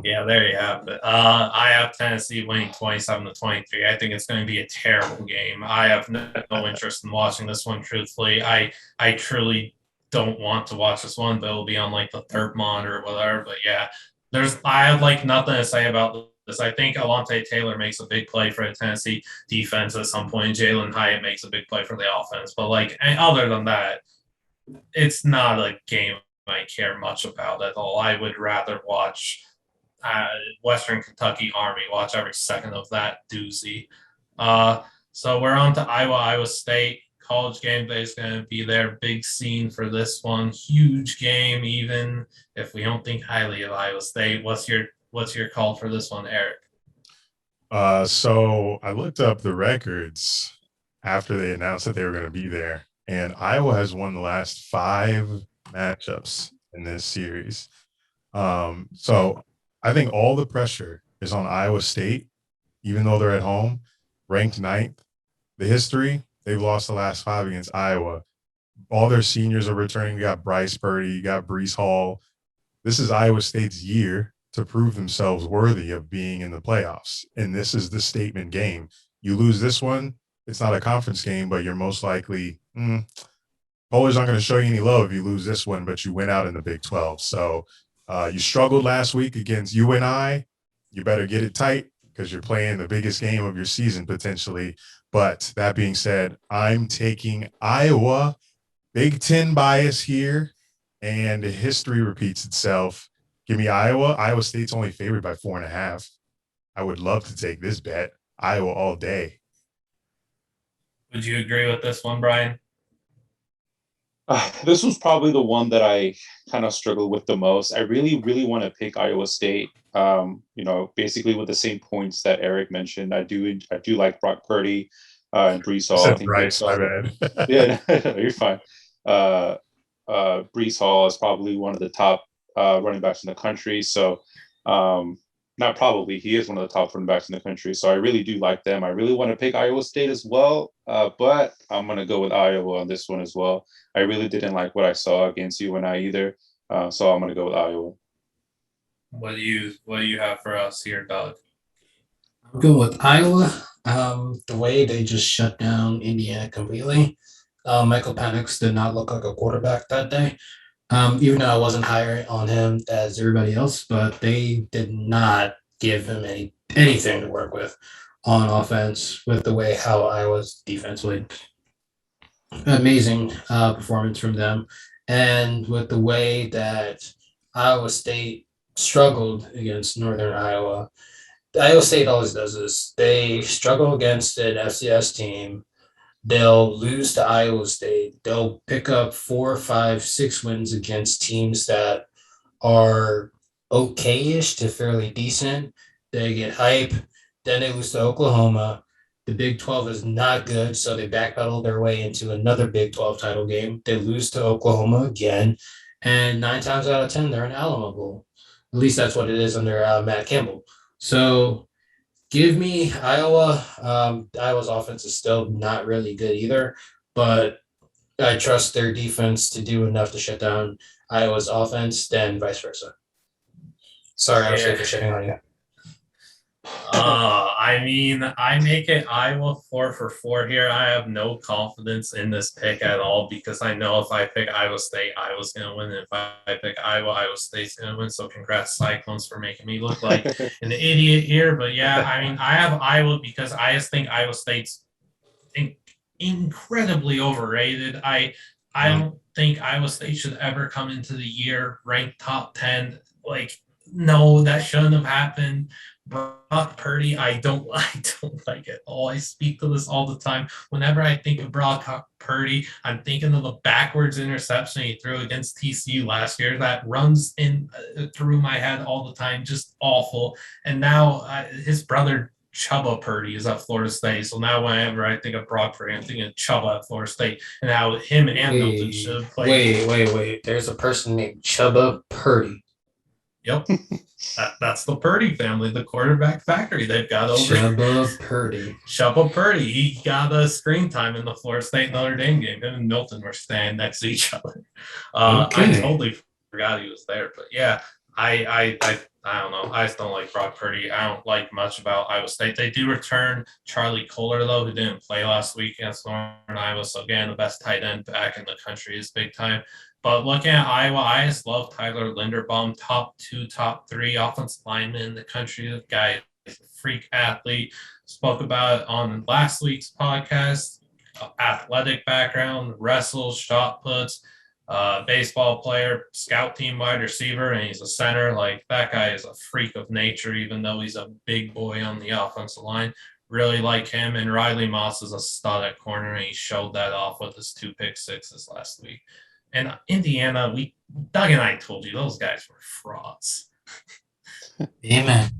Yeah, there you have it. I have Tennessee winning 27-23. I think it's going to be a terrible game. I have no interest in watching this one, truthfully. I truly don't want to watch this one, but it'll be on like the third monitor or whatever. But yeah, I have like nothing to say about this. I think Alontae Taylor makes a big play for the Tennessee defense at some point. Jalen Hyatt makes a big play for the offense. But like other than that, it's not a game I care much about at all. I would rather watch Western Kentucky Army. Watch every second of that doozy. So we're on to Iowa State. College game day is going to be their big scene for this one. Huge game, even if we don't think highly of Iowa State. What's your call for this one, Eric? So I looked up the records after they announced that they were going to be there, and Iowa has won the last 5 matchups in this series. So I think all the pressure is on Iowa State, even though they're at home, ranked 9th. The history, they've lost the last 5 against Iowa. All their seniors are returning. You got Bryce Purdy, you got Brees Hall. This is Iowa State's year to prove themselves worthy of being in the playoffs. And this is the statement game. You lose this one, it's not a conference game, but you're most likely Polish aren't going to show you any love if you lose this one, but you went out in the Big 12. So you struggled last week against UNI. You better get it tight because you're playing the biggest game of your season potentially. But that being said, I'm taking Iowa. Big Ten bias here, and history repeats itself. Give me Iowa. Iowa State's only favored by 4.5. I would love to take this bet. Iowa all day. Would you agree with this one, Brian? This was probably the one that I kind of struggled with the most. I really, really want to pick Iowa State. Basically with the same points that Eric mentioned. I do like Brock Purdy and Brees Hall. I think Bryce, my bad. Yeah, no, you're fine. Brees Hall is probably one of the top running backs in the country. So not probably, he is one of the top running backs in the country. So I really do like them. I really want to pick Iowa State as well, but I'm going to go with Iowa on this one as well. I really didn't like what I saw against UNI either, so I'm going to go with Iowa. What do you have for us here, Doug? I'm going with Iowa. The way they just shut down Indiana completely. Michael Penix did not look like a quarterback that day. Even though I wasn't higher on him as everybody else, but they did not give him anything to work with on offense with the way how Iowa's defense played. Amazing performance from them. And with the way that Iowa State struggled against Northern Iowa, Iowa State always does this. They struggle against an FCS team. They'll lose to Iowa State. They'll pick up 4, 5, 6 wins against teams that are okay-ish to fairly decent. They get hype. Then they lose to Oklahoma. The Big 12 is not good, so they backpedal their way into another Big 12 title game. They lose to Oklahoma again, and 9 times out of 10, they're in Alamo Bowl. At least that's what it is under Matt Campbell. So give me Iowa. Iowa's offense is still not really good either, but I trust their defense to do enough to shut down Iowa's offense, then vice versa. Sorry, I was shitting on you. I make it Iowa 4 for 4 here. I have no confidence in this pick at all because I know if I pick Iowa State, Iowa's going to win. And if I pick Iowa, Iowa State's going to win. So congrats, Cyclones, for making me look like an idiot here. But yeah, I have Iowa because I just think Iowa State's incredibly overrated. I don't think Iowa State should ever come into the year ranked top 10. No, that shouldn't have happened. Brock Purdy, I don't like it all. I speak to this all the time. Whenever I think of Brock Purdy, I'm thinking of the backwards interception he threw against TCU last year. That runs in through my head all the time, just awful. And now his brother Chubba Purdy is at Florida State. So now whenever I think of Brock Purdy, I'm thinking of Chubba at Florida State. And how him and Milton should play. Wait. There's a person named Chubba Purdy. Yep. That's the Purdy family, the quarterback factory. They've got over Chubba Purdy. Chubba Purdy. He got a screen time in the Florida State Notre Dame game. Him and Milton were standing next to each other. Okay. I totally forgot he was there, but yeah, I don't know. I just don't like Brock Purdy. I don't like much about Iowa State. They do return Charlie Kohler though, who didn't play last week against Northern Iowa. So again, the best tight end back in the country is big time. But looking at Iowa, I just love Tyler Linderbaum, top 2, top 3 offensive lineman in the country. The guy is a freak athlete. Spoke about it on last week's podcast. Athletic background, wrestles, shot puts, baseball player, scout team wide receiver, and he's a center. Like that guy is a freak of nature, even though he's a big boy on the offensive line. Really like him. And Riley Moss is a stud at corner, and he showed that off with his 2 pick sixes last week. And Indiana, Doug and I told you those guys were frauds. Amen.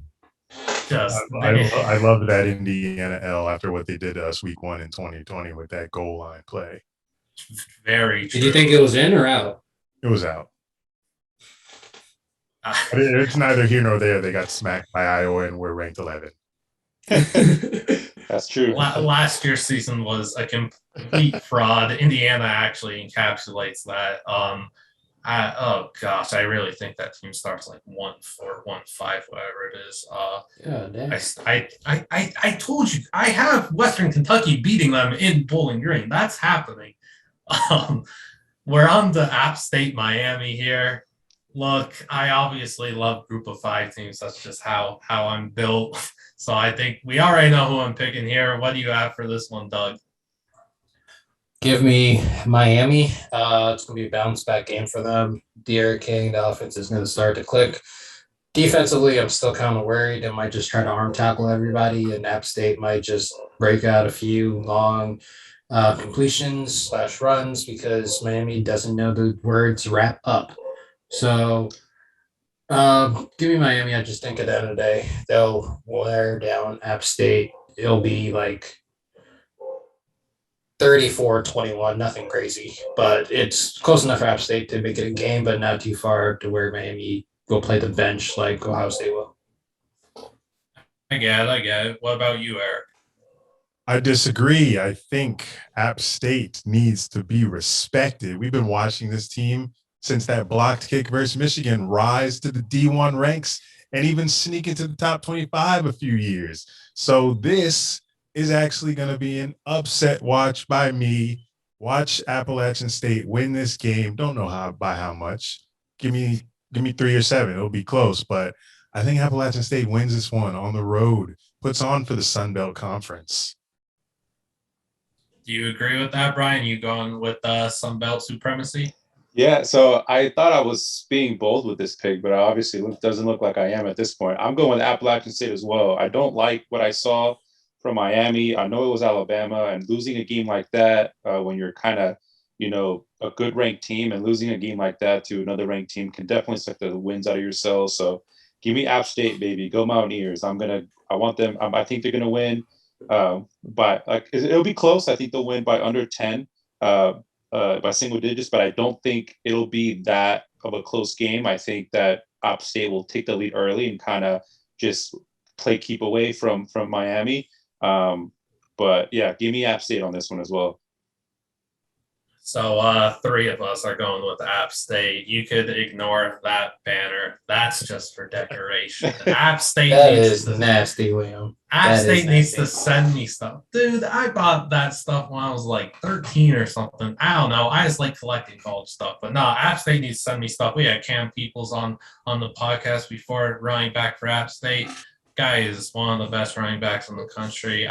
I love that Indiana L after what they did to us week 1 in 2020 with that goal line play. Very true. Did you think it was in or out? It was out. It's neither here nor there. They got smacked by Iowa and we're ranked 11. That's true. Last year's season was a complete fraud. Indiana actually encapsulates that. Oh gosh, I really think that team starts like 1-4, 1-5, whatever it is. Yeah, damn. I told you I have Western Kentucky beating them in Bowling Green. That's happening. We're on to App State Miami here. Look, I obviously love Group of 5 teams. That's just how I'm built. So I think we already know who I'm picking here. What do you have for this one, Doug? Give me Miami. It's going to be a bounce back game for them. Derrick King, the offense is going to start to click. Defensively, I'm still kind of worried. They might just try to arm tackle everybody, and App State might just break out a few long completions / runs because Miami doesn't know the words wrap up. So give me Miami. I just think at the end of the day, they'll wear down App State. It'll be like 34-21, nothing crazy, but it's close enough for App State to make it a game, but not too far to where Miami will play the bench like Ohio State will. I get it. What about you, Eric? I disagree. I think App State needs to be respected. We've been watching this team since that blocked kick versus Michigan rise to the D1 ranks and even sneak into the top 25 a few years. So this is actually going to be an upset watch by me. Watch Appalachian State win this game. Don't know by how much. Give me 3 or 7. It'll be close, but I think Appalachian State wins this one on the road, puts on for the Sun Belt Conference. Do you agree with that, Brian? You going with Sun Belt supremacy? Yeah, so I thought I was being bold with this pick, but obviously it doesn't look like I am at this point. I'm going with Appalachian State as well. I don't like what I saw from Miami. I know it was Alabama, and losing a game like that when you're kind of, a good ranked team, and losing a game like that to another ranked team can definitely suck the wins out of your cells. So give me App State, baby. Go Mountaineers. I want them. I think they're going to win. But it'll be close. I think they'll win by under 10. By single digits, but I don't think it'll be that of a close game. I think that App State will take the lead early and kind of just keep away from Miami. But yeah, give me App State on this one as well. So 3 of us are going with App State. You could ignore that banner. That's just for decoration. App State that is nasty, Liam. App State needs to send me stuff. Dude, I bought that stuff when I was like 13 or something. I don't know. I just like collecting college stuff. But no, App State needs to send me stuff. We had Cam Peoples on the podcast before, running back for App State. Guy is one of the best running backs in the country.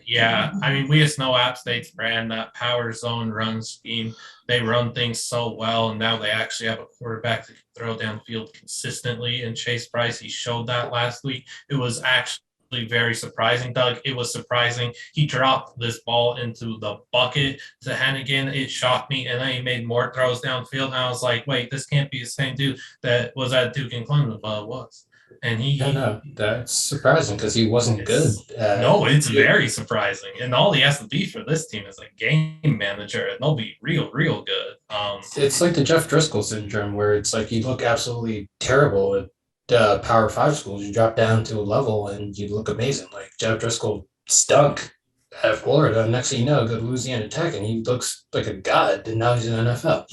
We just know App State's brand, that power zone run scheme. They run things so well, and now they actually have a quarterback that can throw downfield consistently. And Chase Bryce, he showed that last week. It was actually very surprising, Doug. It was surprising. He dropped this ball into the bucket to Hennigan. It shocked me, and then he made more throws downfield. And I was like, wait, this can't be the same dude that was at Duke and Clemson, but it was. And no, that's surprising because he wasn't good. No, it's very surprising. And all he has to be for this team is a game manager, and they'll be real good. It's like the Jeff Driscoll syndrome, where it's like you look absolutely terrible Power Five schools. You drop down to a level and you look amazing. Like Jeff Driscoll stunk at Florida. Next thing you know, go to Louisiana Tech and he looks like a god. And now he's in the NFL.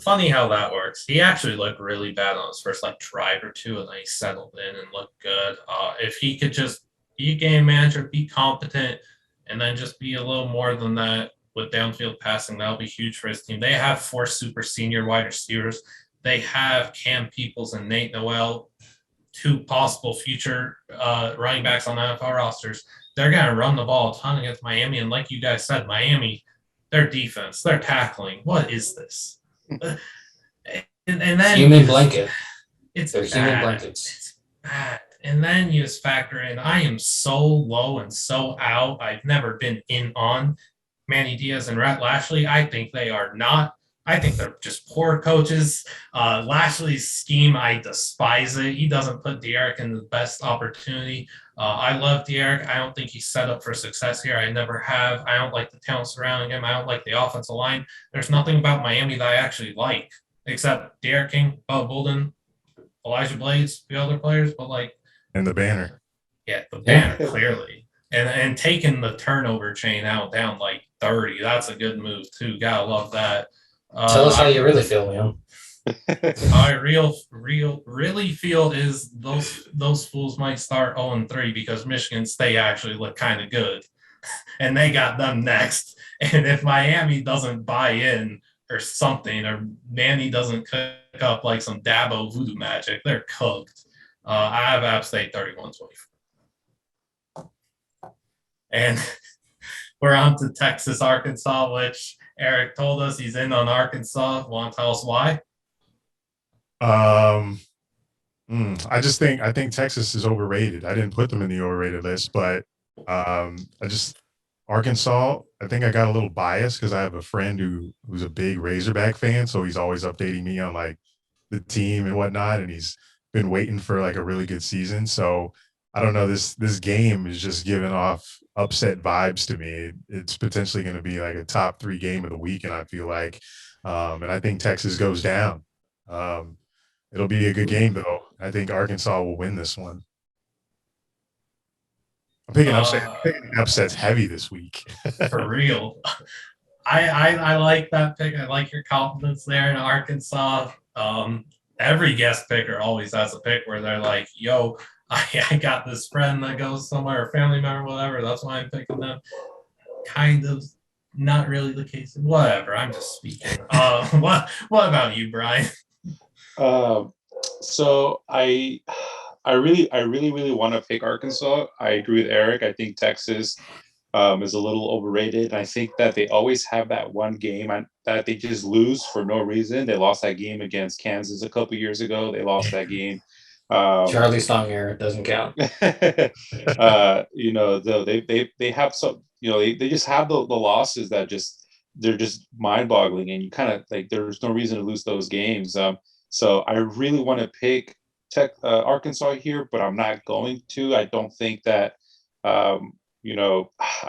Funny how that works. He actually looked really bad on his first like drive or two, and then he settled in and looked good. If he could just be a game manager, be competent, and then just be a little more than that with downfield passing, that'll be huge for his team. They have 4 super senior wide receivers. They have Cam Peoples and Nate Noel, 2 possible future running backs on the NFL rosters. They're going to run the ball a ton against Miami. And like you guys said, Miami, their defense, their tackling, what is this? And then human blanket. They're human blankets. It's bad. And then you just factor in, I am so low and so out. I've never been in on Manny Diaz and Rhett Lashley. I think they are not. I think they're just poor coaches. Lashley's scheme, I despise it. He doesn't put De'Eric in the best opportunity. I love De'Eric. I don't think he's set up for success here. I never have. I don't like the talent surrounding him. I don't like the offensive line. There's nothing about Miami that I actually like, except De'Eric King, Bob Bolden, Elijah Blades, the other players, but like. And the banner. Yeah, the banner, clearly. And taking the turnover chain out down like 30, that's a good move too. Gotta love that. Tell us how you really feel, Liam. I really feel is those fools might start 0-3 because Michigan State actually look kind of good, and they got them next. And if Miami doesn't buy in or something, or Manny doesn't cook up like some Dabo voodoo magic, they're cooked. I have App State 31-24. And we're on to Texas, Arkansas, which Eric told us he's in on Arkansas. Want to tell us why? I think Texas is overrated. I didn't put them in the overrated list, but Arkansas, I think I got a little biased because I have a friend who's a big Razorback fan, so he's always updating me on like the team and whatnot, and he's been waiting for like a really good season. So I don't know, this game is just giving off upset vibes to me. It's potentially going to be like a top 3 game of the week, and I feel like and I think Texas goes down. It'll be a good game though. I think Arkansas will win this one. I'm picking upsets heavy this week. For real. I like that pick. I like your confidence there in Arkansas. Every guest picker always has a pick where they're like, yo, I got this friend that goes somewhere, a family member, whatever. That's why I'm picking them. Kind of not really the case. Whatever. I'm just speaking. What about you, Brian? So I really want to pick Arkansas. I agree with Eric. I think Texas is a little overrated. I think that they always have that one game that they just lose for no reason. They lost that game against Kansas a couple years ago. They lost that game. Charlie Stonger doesn't count. They have some, they just have the losses that they're just mind-boggling, and you kind of like there's no reason to lose those games. So I really want to pick Arkansas here, but I'm not going to. I don't think that I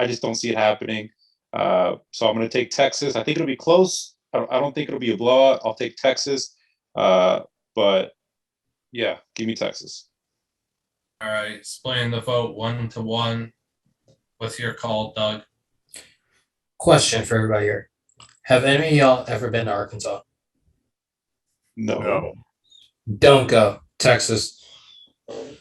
just don't see it happening. So I'm going to take Texas. I think it'll be close. I don't think it'll be a blowout. I'll take Texas. But yeah, give me Texas. All right, splitting the vote 1-1. What's your call, Doug? Question for everybody here. Have any of y'all ever been to Arkansas? No. Don't go. Texas.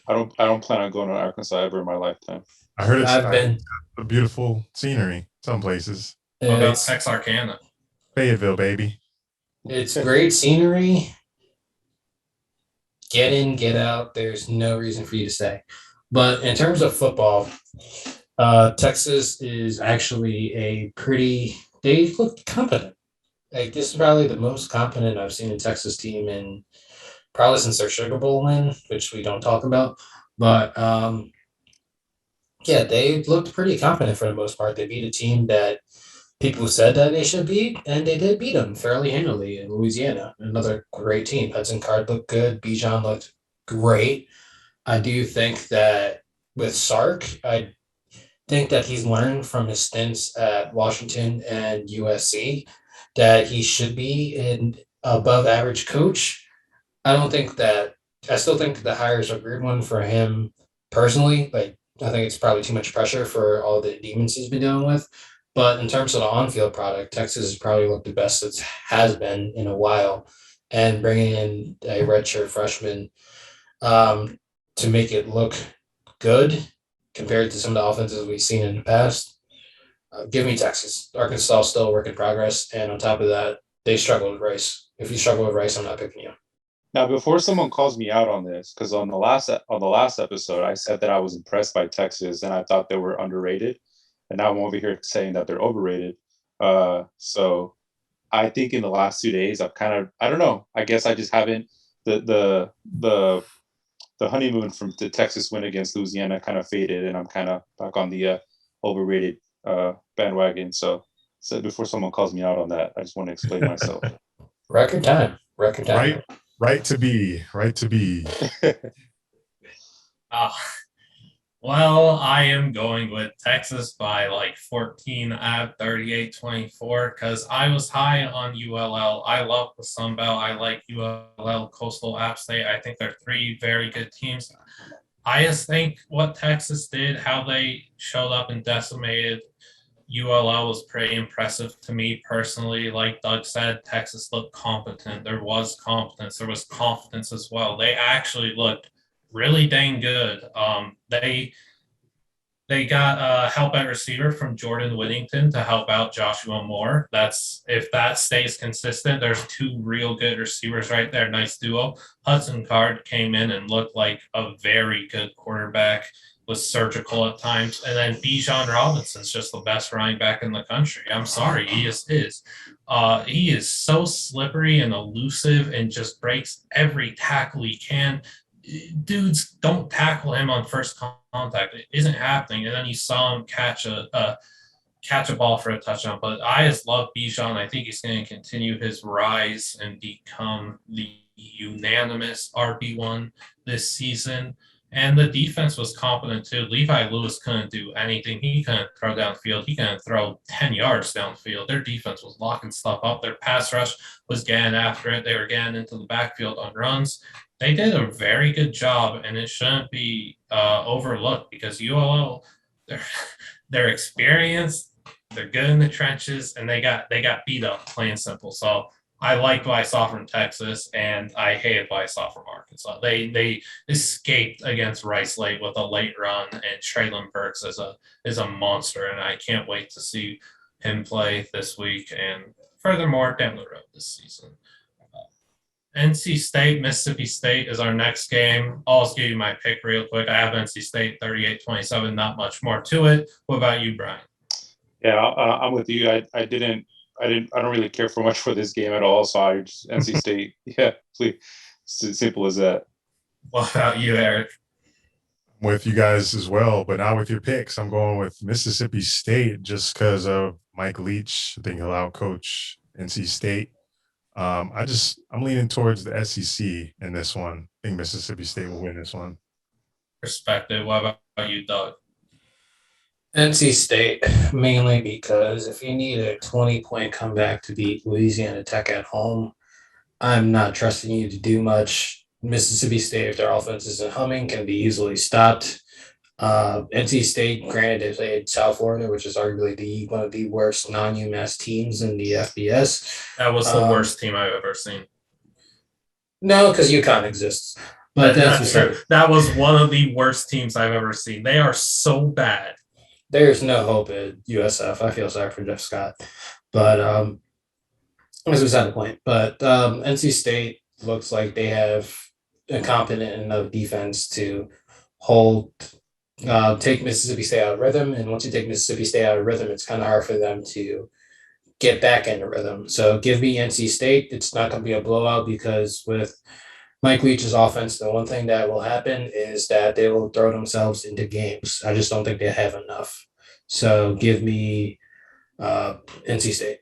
I don't plan on going to Arkansas ever in my lifetime. I heard I've been. A beautiful scenery, some places. What about Texarkana? Fayetteville, baby. It's great scenery. Get in, get out. There's no reason for you to stay. But in terms of football, Texas is actually they look competent. Like, this is probably the most competent I've seen a Texas team in probably since their Sugar Bowl win, which we don't talk about. But yeah, they looked pretty competent for the most part. They beat a team that people said that they should beat, and they did beat them fairly handily in Louisiana. Another great team. Hudson Card looked good. Bijan looked great. I do think that with Sark, I think that he's learned from his stints at Washington and USC that he should be an above average coach. I don't think that I still think the hire is a weird one for him personally. Like, I think it's probably too much pressure for all the demons he's been dealing with. But in terms of the on-field product, Texas has probably looked the best it has been in a while. And bringing in a redshirt freshman um, to make it look good compared to some of the offenses we've seen in the past. Give me Texas. Arkansas is still a work in progress, and on top of that, they struggle with Rice. If you struggle with Rice, I'm not picking you. Now, before someone calls me out on this, because on the last episode, I said that I was impressed by Texas and I thought they were underrated, and now I'm over here saying that they're overrated. So I think in the last 2 days, I don't know. I guess I just haven't the honeymoon from the Texas win against Louisiana kind of faded, and I'm kind of back on the overrated bandwagon. So before someone calls me out on that, I just want to explain myself. Record time. Right to be. Well, I am going with Texas by like 14 at 38-24 because I was high on ULL. I love the Sun Belt. I like ULL, Coastal, App State. I think they're three very good teams. I just think what Texas did, how they showed up and decimated ULL was pretty impressive to me personally. Like Doug said, Texas looked competent. There was competence. There was confidence as well. They actually looked really dang good. They got a help at receiver from Jordan Whittington to help out Joshua Moore. That's if that stays consistent. There's two real good receivers right there. Nice duo. Hudson Card came in and looked like a very good quarterback. Was surgical at times, and then Bijan Robinson's just the best running back in the country. I'm sorry, he just is. He is so slippery and elusive, and just breaks every tackle he can. Dudes don't tackle him on first contact. It isn't happening. And then you saw him catch a ball for a touchdown. But I just love Bijan. I think he's going to continue his rise and become the unanimous RB1 this season. And the defense was competent too. Levi Lewis couldn't do anything. He couldn't throw downfield. He couldn't throw 10 yards downfield. Their defense was locking stuff up. Their pass rush was getting after it. They were getting into the backfield on runs. They did a very good job, and it shouldn't be overlooked because ULL, they're experienced, they're good in the trenches, and they got beat up, plain and simple. So I liked what I saw from Texas, and I hated what I saw from Arkansas. They escaped against Rice late with a late run, and Traylon Burks is a monster, and I can't wait to see him play this week and furthermore down the road this season. NC State, Mississippi State is our next game. I'll just give you my pick real quick. I have NC State 38-27, not much more to it. What about you, Brian? Yeah, I'm with you. I don't really care for much for this game at all. So I just NC State. Yeah, please. It's simple as that. What about you, Eric? I'm with you guys as well, but not with your picks. I'm going with Mississippi State just because of Mike Leach. I think he'll outcoach NC State. I'm leaning towards the SEC in this one. I think Mississippi State will win this one. Perspective. What about you, Doug? NC State, mainly because if you need a 20-point comeback to beat Louisiana Tech at home, I'm not trusting you to do much. Mississippi State, if their offense isn't humming, can be easily stopped. NC State, granted, they played South Florida, which is arguably one of the worst non-UMass teams in the FBS. That was the worst team I've ever seen. No, because UConn exists. But that's true. That was one of the worst teams I've ever seen. They are so bad. There's no hope at USF. I feel sorry for Jeff Scott. But that's beside the point. But NC State looks like they have a competent enough defense to take Mississippi State out of rhythm. And once you take Mississippi State out of rhythm, it's kind of hard for them to get back into rhythm. So give me NC State. It's not going to be a blowout because with Mike Leach's offense, the one thing that will happen is that they will throw themselves into games. I just don't think they have enough. So give me NC State.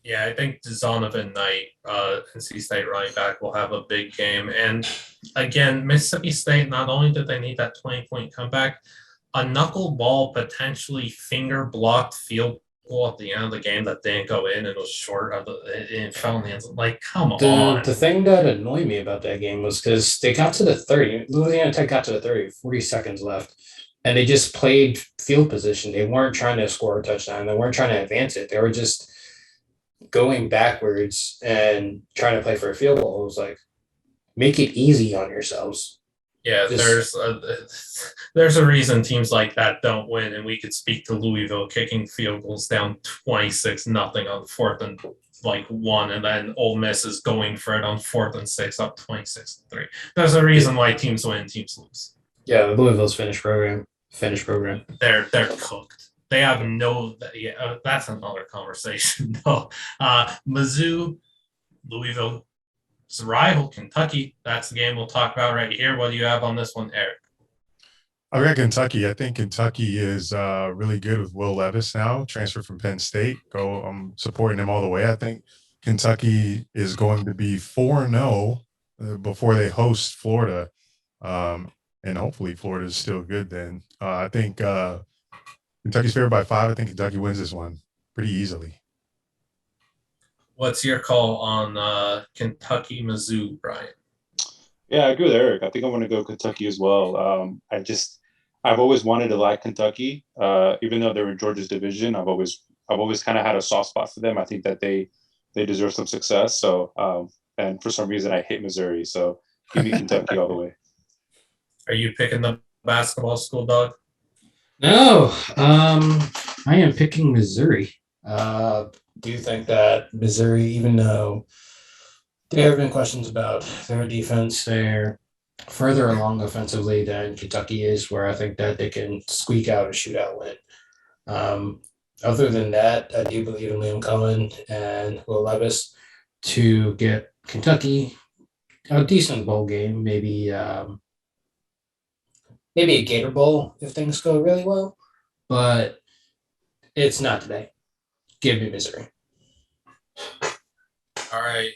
Yeah, I think Donovan Knight, NC State running back, will have a big game. And again, Mississippi State, not only did they need that 20-point comeback, a knuckleball, potentially finger-blocked field goal at the end of the game that didn't go in and was short of it fell in the end zone. Like, come The on. thing that annoyed me about that game was because they got to the 30, Louisiana Tech got to the 30, 40 seconds left, and they just played field position. They weren't trying to score a touchdown. They weren't trying to advance it. They were just going backwards and trying to play for a field goal. It was like, make it easy on yourselves. Yeah, there's a reason teams like that don't win, and we could speak to Louisville kicking field goals down 26-0 on 4th and 1, and then Ole Miss is going for it on 4th and 6 up 26-3. There's a reason why teams win, teams lose. Yeah, Louisville's finished program. They're cooked. They have no. Yeah, that's another conversation. No, Mizzou, Louisville. It's a rival, Kentucky. That's the game we'll talk about right here. What do you have on this one, Eric? I got Kentucky. I think Kentucky is really good with Will Levis now, transferred from Penn State. I'm supporting him all the way. I think Kentucky is going to be 4-0 before they host Florida. And hopefully Florida is still good then. I think Kentucky's favored by 5. I think Kentucky wins this one pretty easily. What's your call on Kentucky, Mizzou, Brian? Yeah, I agree with Eric. I think I'm going to go Kentucky as well. I've always wanted to like Kentucky, even though they're in Georgia's division. I've always kind of had a soft spot for them. I think that they deserve some success. So, and for some reason, I hate Missouri. So, give me Kentucky all the way. Are you picking the basketball school, Doug? No, I am picking Missouri. Do you think that Missouri, even though there have been questions about their defense, they're further along offensively than Kentucky is, where I think that they can squeak out a shootout win. Other than that, I do believe in Liam Cohen and Will Levis to get Kentucky a decent bowl game, maybe a Gator Bowl if things go really well, but it's not today. Give me Missouri. All right.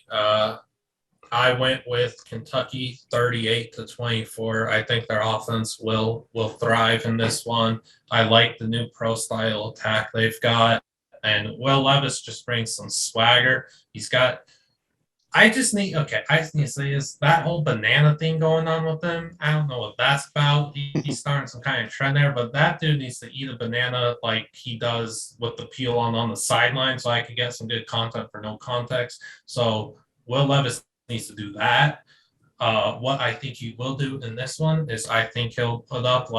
I went with Kentucky 38-24. I think their offense will thrive in this one. I like the new pro style attack they've got. And Will Levis just brings some swagger. I just need to say is that whole banana thing going on with him. I don't know what that's about. He's starting some kind of trend there, but that dude needs to eat a banana like he does with the peel on the sideline, so I could get some good content for No Context. So Will Levis needs to do that. What I think he will do in this one is I think he'll put up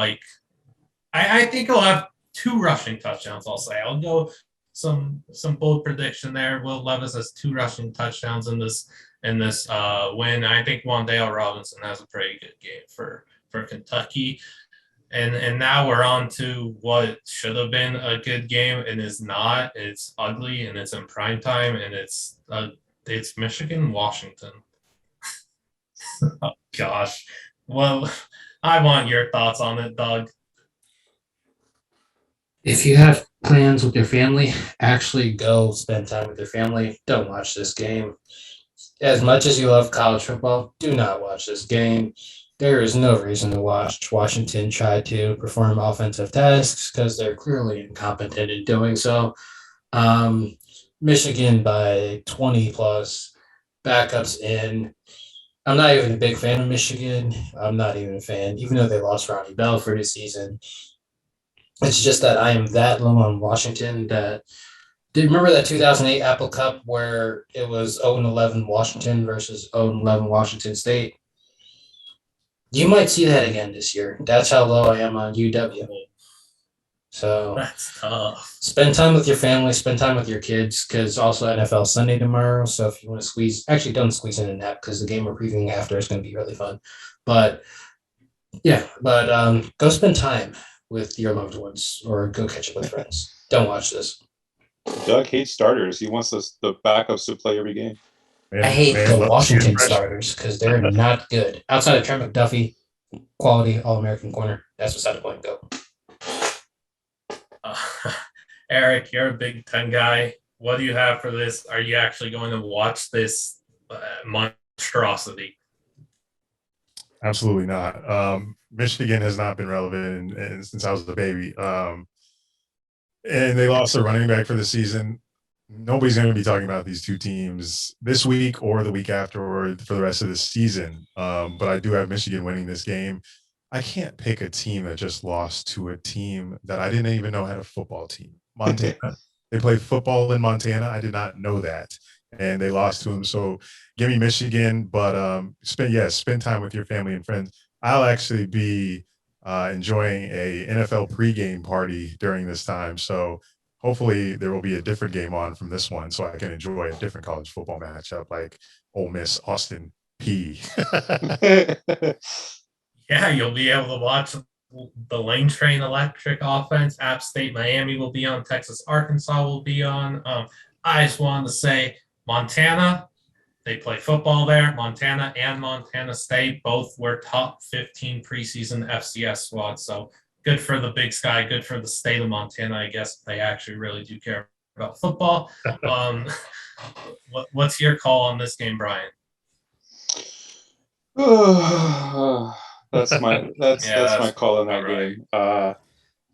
I think he'll have 2 rushing touchdowns. I'll say I'll go some bold prediction there. Will Levis has 2 rushing touchdowns in this win. I think Wan'Dale Robinson has a pretty good game for Kentucky. And now we're on to what should have been a good game and is not. It's ugly and it's in prime time and it's Michigan, Washington. Oh gosh. Well, I want your thoughts on it, Doug. If you have plans with your family, actually go spend time with your family. Don't watch this game. As much as you love college football, do not watch this game. There is no reason to watch Washington try to perform offensive tasks because they're clearly incompetent in doing so. Michigan by 20 plus, backups in. I'm not even a big fan of Michigan. I'm not even a fan, even though they lost Ronnie Bell for this season. It's just that I am that low on Washington that do you remember that 2008 Apple Cup where it was 0-11 Washington versus 0-11 Washington State? You might see that again this year. That's how low I am on UW. So that's tough. Spend time with your family, spend time with your kids, because also NFL Sunday tomorrow. So if you want to don't squeeze in a nap because the game we're previewing after is going to be really fun. But go spend time with your loved ones or go catch up with friends. Don't watch this. Doug hates starters. He wants the backups to play every game. I hate the Washington starters because they're not good. Outside of Trent McDuffie, quality All-American corner. That's beside the point. Go. Eric, you're a Big Ten guy. What do you have for this? Are you actually going to watch this monstrosity? Absolutely not. Michigan has not been relevant since I was a baby. and they lost their running back for the season. Nobody's going to be talking about these two teams this week or the week after or for the rest of the season. But I do have Michigan winning this game. I can't pick a team that just lost to a team that I didn't even know had a football team. Montana. They play football in Montana. I did not know that. And they lost to them. So give me Michigan, but spend time with your family and friends. I'll actually be enjoying a NFL pregame party during this time. So hopefully there will be a different game on from this one so I can enjoy a different college football matchup like Ole Miss, Austin P. Yeah, you'll be able to watch the Lane Train Electric offense. App State, Miami will be on. Texas, Arkansas will be on. I just wanted to say Montana, they play football there. Montana and Montana State both were top 15 preseason FCS squads. So good for the Big Sky, good for the state of Montana, I guess, if they actually really do care about football. What's your call on this game, Brian? That's my call on that game.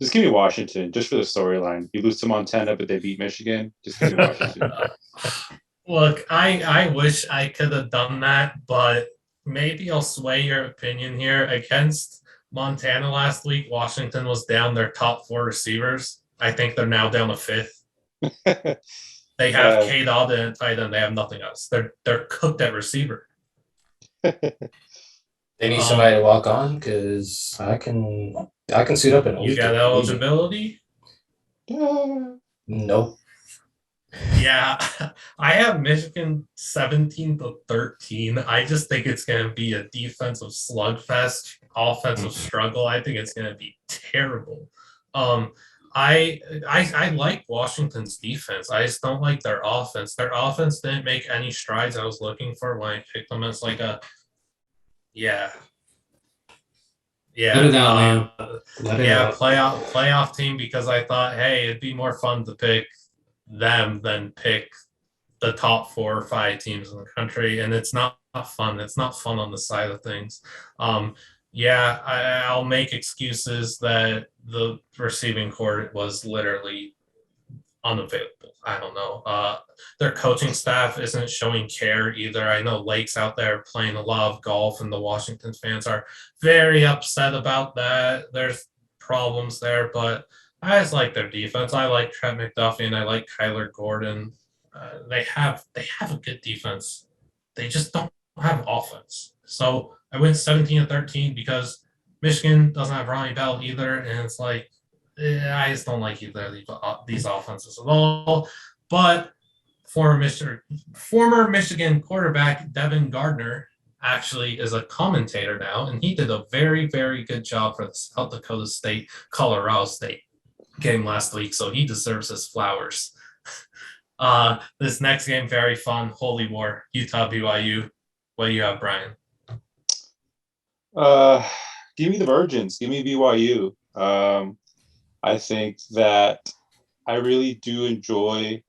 Just give me Washington, just for the storyline. You lose to Montana, but they beat Michigan. Just give me Washington. Look, I wish I could have done that, but maybe I'll sway your opinion here. Against Montana last week, Washington was down their top 4 receivers. I think they're now down to 5th. They have K. Dodd and tight end. They have nothing else. They're cooked at receiver. They need somebody to walk on because I can suit up and you got eligibility? Nope. Yeah, I have Michigan 17-13. I just think it's going to be a defensive slugfest, offensive struggle. I think it's going to be terrible. I like Washington's defense. I just don't like their offense. Their offense didn't make any strides I was looking for when I picked them as like a yeah. Let it out, man. Playoff team because I thought, hey, it'd be more fun to pick them than pick the top 4 or 5 teams in the country, and it's not fun. It's not fun on the side of things. I'll make excuses that the receiving court was literally unavailable. I don't know. Their coaching staff isn't showing care either. I know Lake's out there playing a lot of golf, and the Washington fans are very upset about that. There's problems there, but I just like their defense. I like Trent McDuffie and I like Kyler Gordon. They have a good defense. They just don't have offense. So I went 17-13 because Michigan doesn't have Ronnie Bell either, and it's like I just don't like either of these offenses at all. But former Michigan quarterback Devin Gardner actually is a commentator now, and he did a very, very good job for the South Dakota State, Colorado State game last week, so he deserves his flowers. This next game, very fun. Holy War, Utah BYU. What do you have, Brian? Give me the Virgins. Give me BYU. I think that I really do enjoy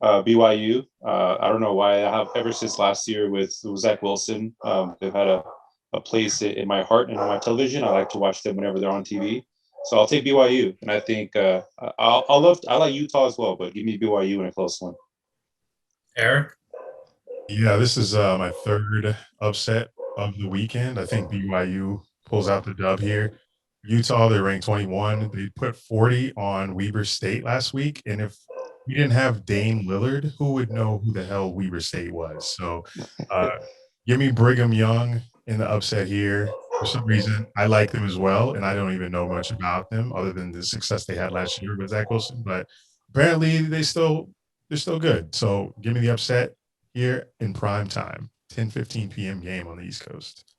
BYU. I don't know why. I have ever since last year with Zach Wilson. They've had a place in my heart and on my television. I like to watch them whenever they're on TV. So I'll take BYU, and I think I like Utah as well, but give me BYU in a close one. Eric? Yeah, this is my 3rd upset of the weekend. I think BYU pulls out the dub here. Utah, they're ranked 21. They put 40 on Weber State last week, and if we didn't have Dane Lillard, who would know who the hell Weber State was? So give me Brigham Young in the upset here. For some reason, I like them as well, and I don't even know much about them other than the success they had last year with Zach Wilson. But apparently, they're still good. So give me the upset here in prime time, 10:15 p.m. game on the East Coast.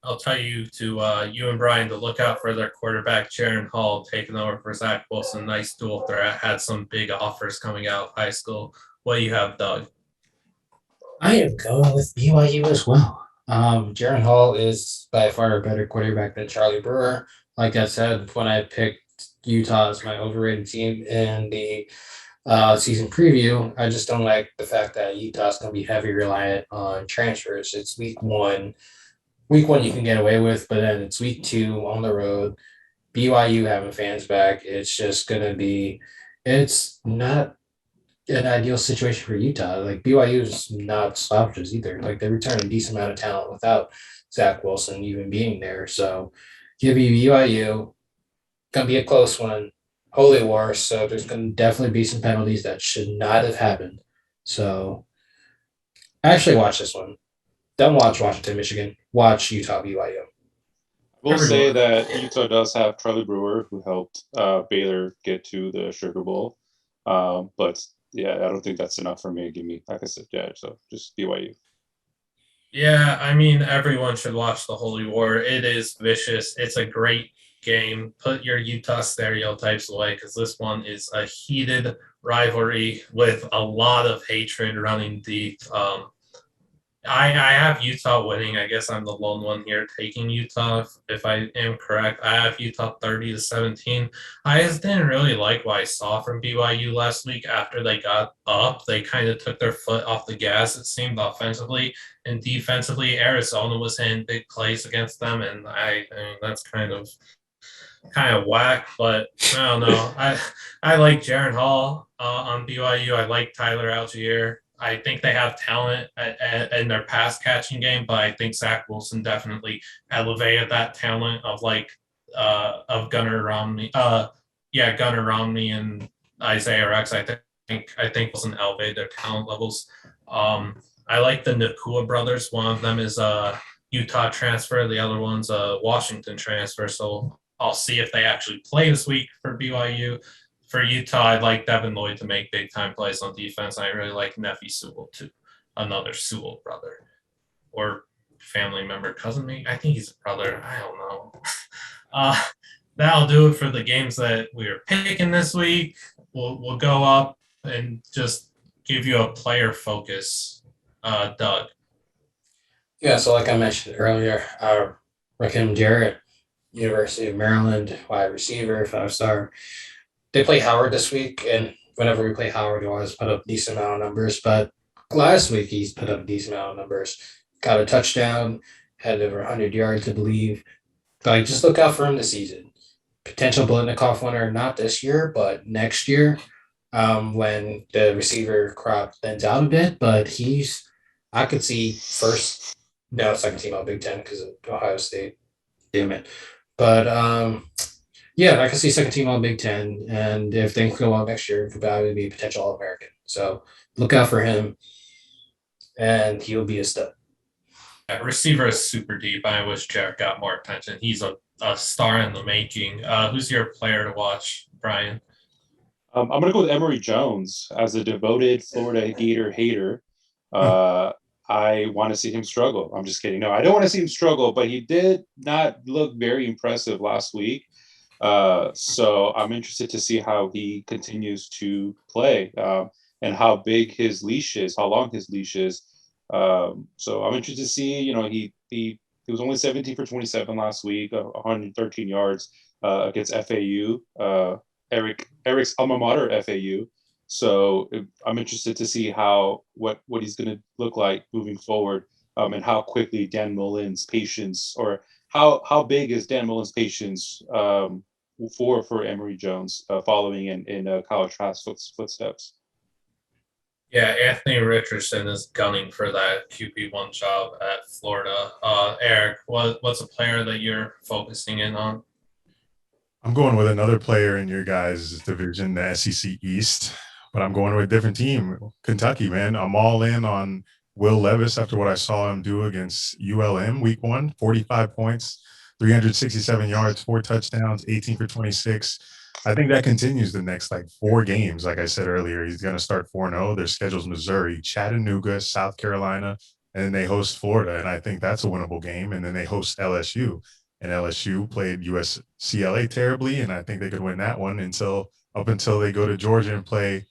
I'll tell you you and Brian to look out for their quarterback, Jaron Hall, taking over for Zach Wilson. Nice dual threat. Had some big offers coming out of high school. What do you have, Doug? I am going with BYU as well. Jaron Hall is by far a better quarterback than Charlie Brewer. Like I said, when I picked Utah as my overrated team in the season preview, I just don't like the fact that Utah's going to be heavy reliant on transfers. It's week 1. Week 1 you can get away with, but then it's week 2 on the road. BYU having fans back, it's just gonna be. It's not an ideal situation for Utah. Like BYU is not slouches either. Like they return a decent amount of talent without Zach Wilson even being there. So give me BYU. Gonna be a close one. Holy war. So there's gonna definitely be some penalties that should not have happened. So actually watch this one. Don't watch Washington, Michigan. Watch Utah BYU. We'll say Everyone. that Utah does have Charlie Brewer, who helped Baylor get to the Sugar Bowl. But yeah, I don't think that's enough for me. Give me, like I said, yeah. So just BYU. Yeah, I mean, everyone should watch the Holy War. It is vicious. It's a great game. Put your Utah stereotypes away because this one is a heated rivalry with a lot of hatred running deep. I have Utah winning. I guess I'm the lone one here taking Utah. If I am correct, I have Utah 30-17. I just didn't really like what I saw from BYU last week after they got up. They kind of took their foot off the gas, it seemed, offensively and defensively. Arizona was hitting big plays against them, and I mean that's kind of whack, but I don't know. I like Jaron Hall on BYU. I like Tyler Algier. I think they have talent in their pass catching game, but I think Zach Wilson definitely elevated that talent of of Gunnar Romney. Gunnar Romney and Isaiah Rex. I think Wilson elevated their talent levels. I like the Nakua brothers. One of them is a Utah transfer. The other one's a Washington transfer. So I'll see if they actually play this week for BYU. For Utah, I'd like Devin Lloyd to make big time plays on defense. I really like Nefi Sewell too, another Sewell brother or family member, cousin me. I think he's a brother. I don't know. uh, that'll do it for the games that we are picking this week. We'll go up and just give you a player focus, Doug. Yeah, so like I mentioned earlier, Rakim Jarrett, University of Maryland, wide receiver, 5 star. They play Howard this week, and whenever we play Howard, he always put up a decent amount of numbers. But last week, he's put up a decent amount of numbers. Got a touchdown, had over 100 yards, I believe. Like, just look out for him this season. Potential Blitnikoff winner, not this year, but next year, when the receiver crop thins out a bit. But I could see second team all Big Ten because of Ohio State. Damn it. But yeah, I can see second team all Big Ten, and if things go well next year, he could probably be a potential All American. So look out for him, and he'll be a stud. Receiver is super deep. I wish Jarrett got more attention. He's a star in the making. Who's your player to watch, Brian? I'm going to go with Emory Jones as a devoted Florida Gator hater. I want to see him struggle. I'm just kidding. No, I don't want to see him struggle, but he did not look very impressive last week. So I'm interested to see how he continues to play and how big his leash is, how long his leash is. So I'm interested to see, he was only 17 for 27 last week, 113 yards against FAU, Eric's alma mater, FAU. So I'm interested to see what he's going to look like moving forward, and how quickly Dan Mullen's patience, or how big is Dan Mullen's patience for Emory Jones following in Kyle Trask's footsteps. Yeah, Anthony Richardson is gunning for that QB1 job at Florida. Eric, what's a player that you're focusing in on? I'm going with another player in your guys' division, the SEC East, but I'm going with a different team, Kentucky, man. I'm all in on Will Levis after what I saw him do against ULM week 1, 45 points, 367 yards, 4 touchdowns, 18 for 26. I think that continues the next 4 games. Like I said earlier, he's going to start 4-0. Their schedule's Missouri, Chattanooga, South Carolina, and then they host Florida. And I think that's a winnable game. And then they host LSU. And LSU played USCLA terribly, and I think they could win that one up until they go to Georgia and play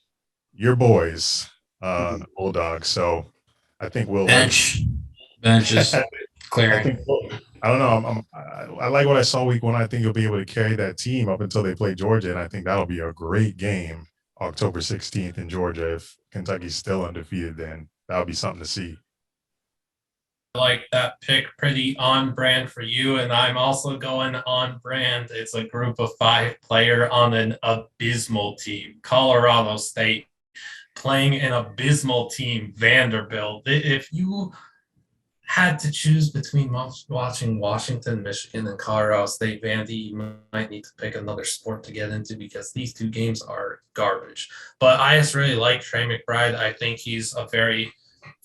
your boys, the Bulldogs. So I think we'll bench is clearing. I don't know. I like what I saw week 1. I think he'll be able to carry that team up until they play Georgia, and I think that'll be a great game, October 16th in Georgia. If Kentucky's still undefeated, then that'll be something to see. like that pick, pretty on brand for you. And I'm also going on brand. It's a group of 5 player on an abysmal team, Colorado State, playing an abysmal team, Vanderbilt. If you had to choose between watching Washington, Michigan, and Colorado State, Vandy, you might need to pick another sport to get into because these 2 games are garbage. But I just really like Trey McBride. I think he's a very,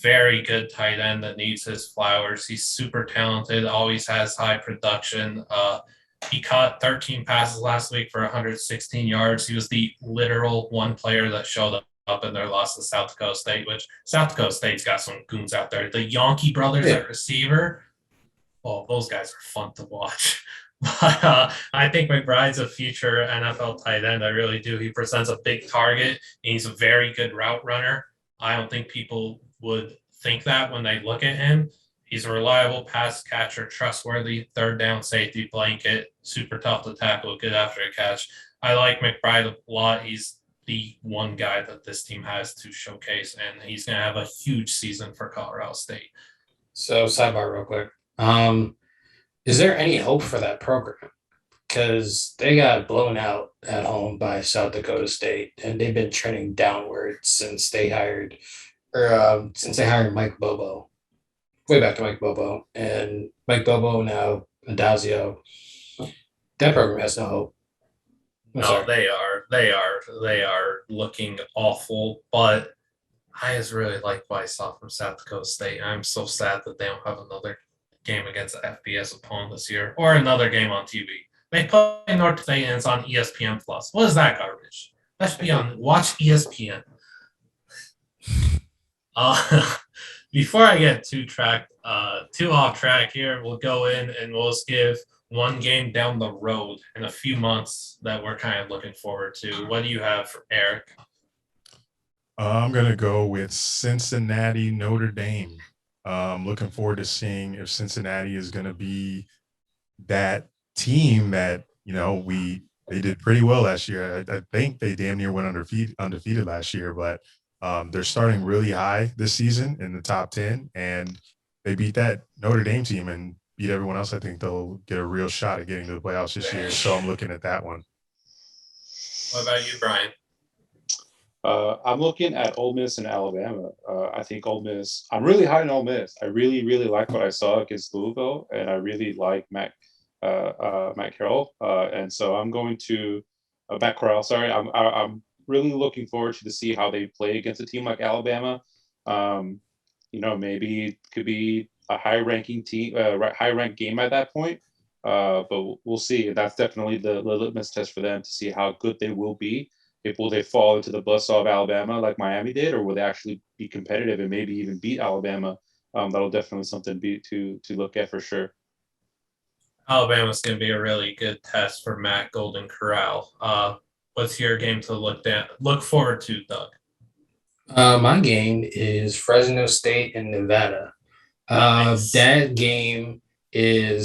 very good tight end that needs his flowers. He's super talented, always has high production. He caught 13 passes last week for 116 yards. He was the literal one player that showed up in their loss to South Dakota State, which South Dakota State's got some goons out there. The Yankee brothers at receiver, oh, those guys are fun to watch. But I think McBride's a future NFL tight end. I really do. He presents a big target, and he's a very good route runner. I don't think people would think that when they look at him. He's a reliable pass catcher, trustworthy, third down safety blanket, super tough to tackle, good after a catch. I like McBride a lot. He's the one guy that this team has to showcase, and he's going to have a huge season for Colorado State. So, sidebar real quick. Is there any hope for that program? Because they got blown out at home by South Dakota State, and they've been trending downward since they hired Mike Bobo. Way back to Mike Bobo. And Mike Bobo, now Adazio. That program has no hope. No, they are looking awful, but I just really like what I saw from South Dakota State. I'm so sad that they don't have another game against the FBS opponent this year or another game on TV. They play North State and it's on ESPN Plus. What is that garbage? That should be on Watch ESPN. Before I get too off track here, we'll go in and we'll just give one game down the road in a few months that we're kind of looking forward to. What do you have for Eric? I'm going to go with Cincinnati, Notre Dame. Looking forward to seeing if Cincinnati is going to be that team that, they did pretty well last year. I think they damn near went undefeated last year, but they're starting really high this season in the top 10, and they beat that Notre Dame team and beat everyone else. I think they'll get a real shot at getting to the playoffs this year. So I'm looking at that one. What about you, Brian? I'm looking at Ole Miss and Alabama. I think Ole Miss, I'm really high on Ole Miss. I really, really like what I saw against Louisville, and I really like Matt Carroll. And so I'm going to Matt Corral. Sorry, I'm really looking forward to see how they play against a team like Alabama. Maybe it could be a high-ranking team, high-ranked game at that point. But we'll see. That's definitely the litmus test for them to see how good they will be. Will they fall into the buzzsaw of Alabama like Miami did, or will they actually be competitive and maybe even beat Alabama? That'll definitely something to look at for sure. Alabama's going to be a really good test for Matt Golden Corral. What's your game to look forward to, Doug? My game is Fresno State and Nevada. Nice. That game I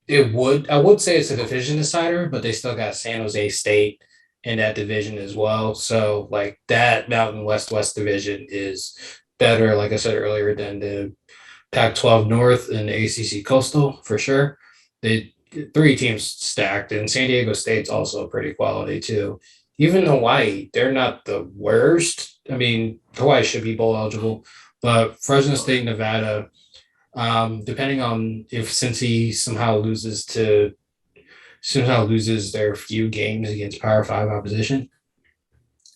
would say it's a division decider, but they still got San Jose State in that division as well. So like that Mountain West division is better, like I said earlier, than the Pac-12 North and the ACC Coastal for sure. They 3 teams stacked, and San Diego State's also pretty quality too. Even Hawaii, they're not the worst. I mean, Hawaii should be bowl eligible, but Fresno State, Nevada, depending on if Cincy somehow loses their few games against Power 5 opposition.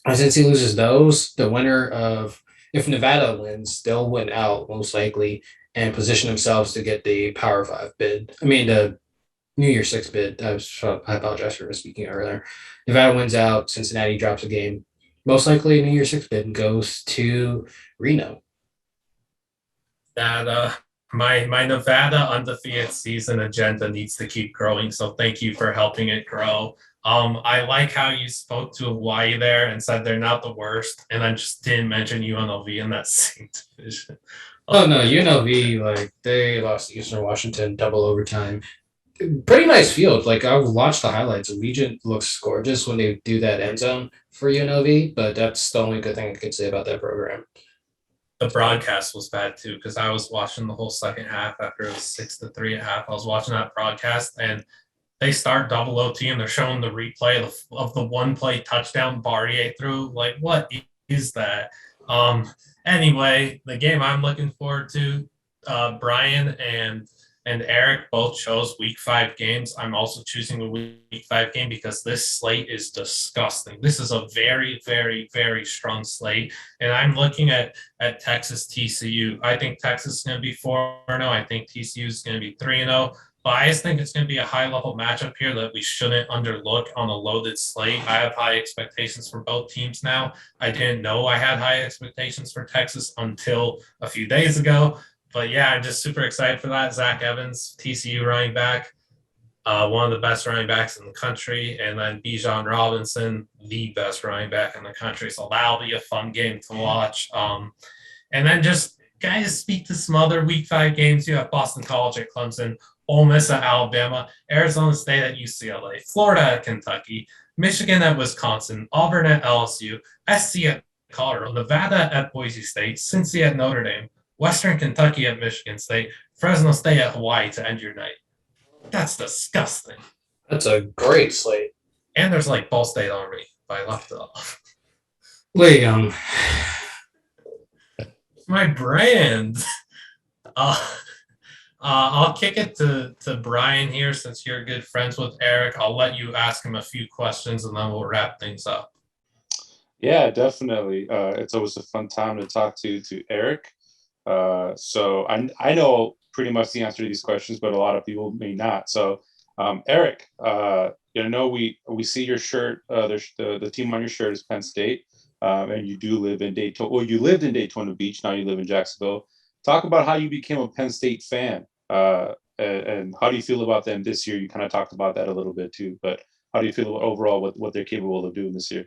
And since he loses those, the winner of, if Nevada wins, they'll win out most likely and position themselves to get the Power 5 bid. I mean, the New Year 6 bid. I apologize for speaking earlier. Nevada wins out, Cincinnati drops a game. Most likely New Year 6 bid goes to Reno. That my Nevada undefeated season agenda needs to keep growing. So thank you for helping it grow. I like how you spoke to Hawaii there and said they're not the worst, and I just didn't mention UNLV in that same division. Oh no, UNLV, like they lost to Eastern Washington double overtime. Pretty nice field. Like I've watched the highlights. Allegiant looks gorgeous when they do that end zone for UNLV, but that's the only good thing I could say about that program. the broadcast was bad too, because I was watching the whole second half after it was 6-3 at half. I was watching that broadcast, and they start double OT and they're showing the replay of the one play touchdown Barrier threw. Like, what is that? Anyway, the game I'm looking forward to, Brian and Eric both chose week 5 games. I'm also choosing a week 5 game because this slate is disgusting. This is a very, very, very strong slate. And I'm looking at Texas TCU. I think Texas is going to be 4-0. I think TCU is going to be 3-0. But I just think it's going to be a high level matchup here that we shouldn't underlook on a loaded slate. I have high expectations for both teams now. I didn't know I had high expectations for Texas until a few days ago. But yeah, I'm just super excited for that. Zach Evans, TCU running back, one of the best running backs in the country. And then Bijan Robinson, the best running back in the country. So that'll be a fun game to watch. And then just guys speak to some other week 5 games. You have Boston College at Clemson, Ole Miss at Alabama, Arizona State at UCLA, Florida at Kentucky, Michigan at Wisconsin, Auburn at LSU, SC at Colorado, Nevada at Boise State, Cincy at Notre Dame, Western Kentucky at Michigan State, Fresno State at Hawaii to end your night. That's disgusting. That's a great slate. And there's like Ball State Army, but I left it off. Wait, My brand. I'll kick it to Brian here since you're good friends with Eric. I'll let you ask him a few questions and then we'll wrap things up. Yeah, definitely. It's always a fun time to talk to Eric. So I know pretty much the answer to these questions, but a lot of people may not. So Eric, we see your shirt. The team on your shirt is Penn State, and you do live in Daytona. Well, you lived in Daytona Beach. Now you live in Jacksonville. Talk about how you became a Penn State fan, and how do you feel about them this year? You kind of talked about that a little bit too, but how do you feel overall with what they're capable of doing this year?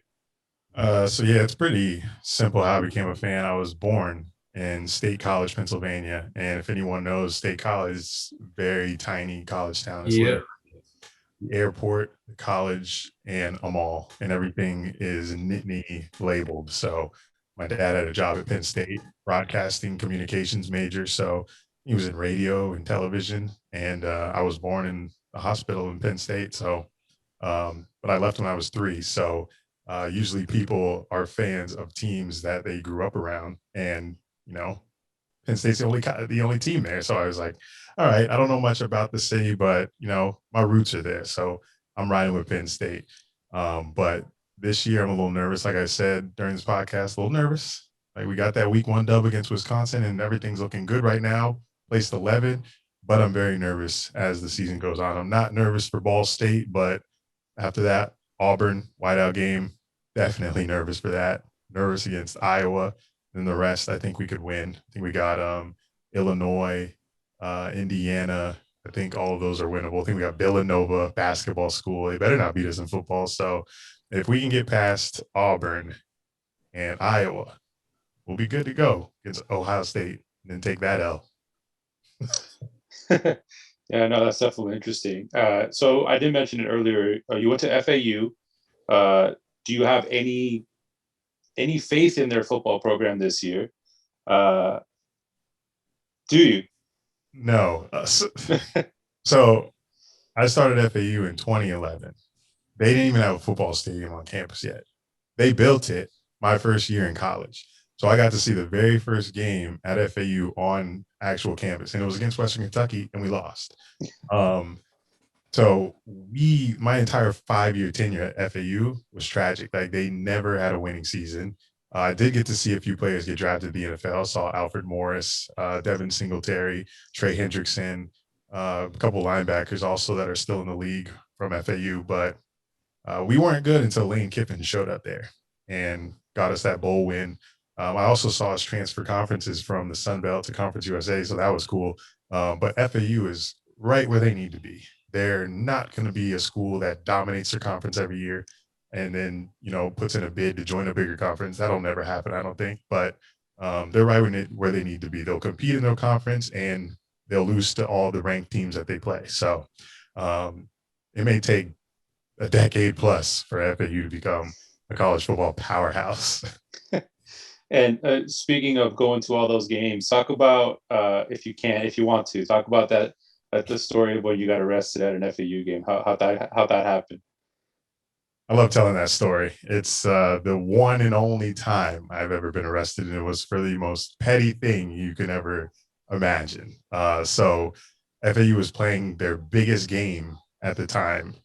So yeah, it's pretty simple how I became a fan. I was born in State College, Pennsylvania, and if anyone knows, State College is a very tiny college town. It's literally the airport, the college, and a mall, and everything is Nittany labeled. So my dad had a job at Penn State, broadcasting communications major. So he was in radio and television, and I was born in a hospital in Penn State. So, but I left when I was 3. So usually people are fans of teams that they grew up around, and Penn State's the only team there. So I was like, all right, I don't know much about the city, but my roots are there. So I'm riding with Penn State. But this year I'm a little nervous. Like I said during this podcast, a little nervous. Like we got that week 1 dub against Wisconsin and everything's looking good right now, placed 11, but I'm very nervous as the season goes on. I'm not nervous for Ball State, but after that, Auburn whiteout game, definitely nervous for that. Nervous against Iowa. And the rest, I think we could win. I think we got Illinois, Indiana. I think all of those are winnable. I think we got Villanova basketball school. They better not beat us in football. So if we can get past Auburn and Iowa, we'll be good to go against Ohio State and then take that L. Yeah, no, that's definitely interesting. So I did mention it earlier. You went to FAU. Do you have any faith in their football program this year? Do you? No. So I started FAU in 2011. They didn't even have a football stadium on campus yet. They built it my first year in college. So I got to see the very first game at FAU on actual campus, and it was against Western Kentucky, and we lost. So my entire 5-year tenure at FAU was tragic. Like they never had a winning season. I did get to see a few players get drafted to the NFL. Saw Alfred Morris, Devin Singletary, Trey Hendrickson, a couple linebackers also that are still in the league from FAU. But we weren't good until Lane Kiffin showed up there and got us that bowl win. I also saw us transfer conferences from the Sun Belt to Conference USA, so that was cool. But FAU is right where they need to be. They're not going to be a school that dominates their conference every year and then, puts in a bid to join a bigger conference. That'll never happen, I don't think. But they're right where they need to be. They'll compete in their conference and they'll lose to all the ranked teams that they play. So it may take a decade plus for FAU to become a college football powerhouse. And speaking of going to all those games, talk about if you want to, talk about the story of when you got arrested at an FAU game. How that happened. I love telling that story. It's the one and only time I've ever been arrested, and it was for the most petty thing you can ever imagine. So FAU was playing their biggest game at the time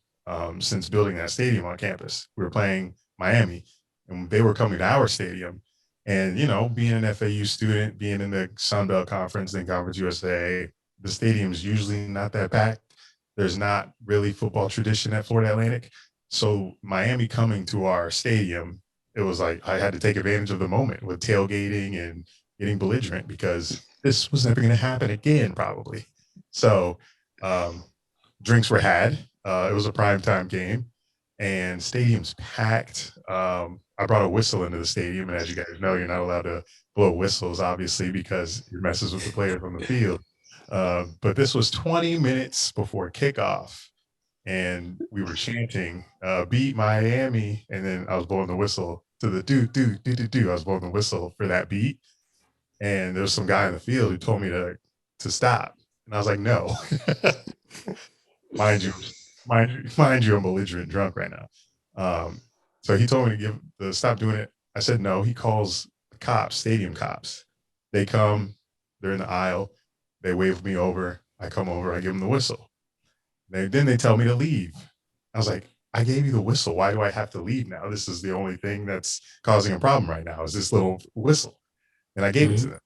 since building that stadium on campus. We were playing Miami, and they were coming to our stadium. And being an FAU student, being in the Sun Belt Conference, then Conference USA, the stadium's usually not that packed. There's not really football tradition at Florida Atlantic. So Miami coming to our stadium, it was like I had to take advantage of the moment with tailgating and getting belligerent because this was never going to happen again, probably. So drinks were had. It was a primetime game, and stadium's packed. I brought a whistle into the stadium, and as you guys know, you're not allowed to blow whistles, obviously, because it messes with the players on the field. But this was 20 minutes before kickoff, and we were chanting "Beat Miami," and then I was blowing the whistle to the do. I was blowing the whistle for that beat, and there was some guy in the field who told me to stop, and I was like, "No." mind you, mind you, I'm belligerent drunk right now. So he told me to stop doing it. I said no. He calls the cops, stadium cops. They come, they're in the aisle, they wave me over. I come over, I give them the whistle. Then they tell me to leave. I was like, I gave you the whistle. Why do I have to leave now? This is the only thing that's causing a problem right now is this little whistle. And I gave it to them.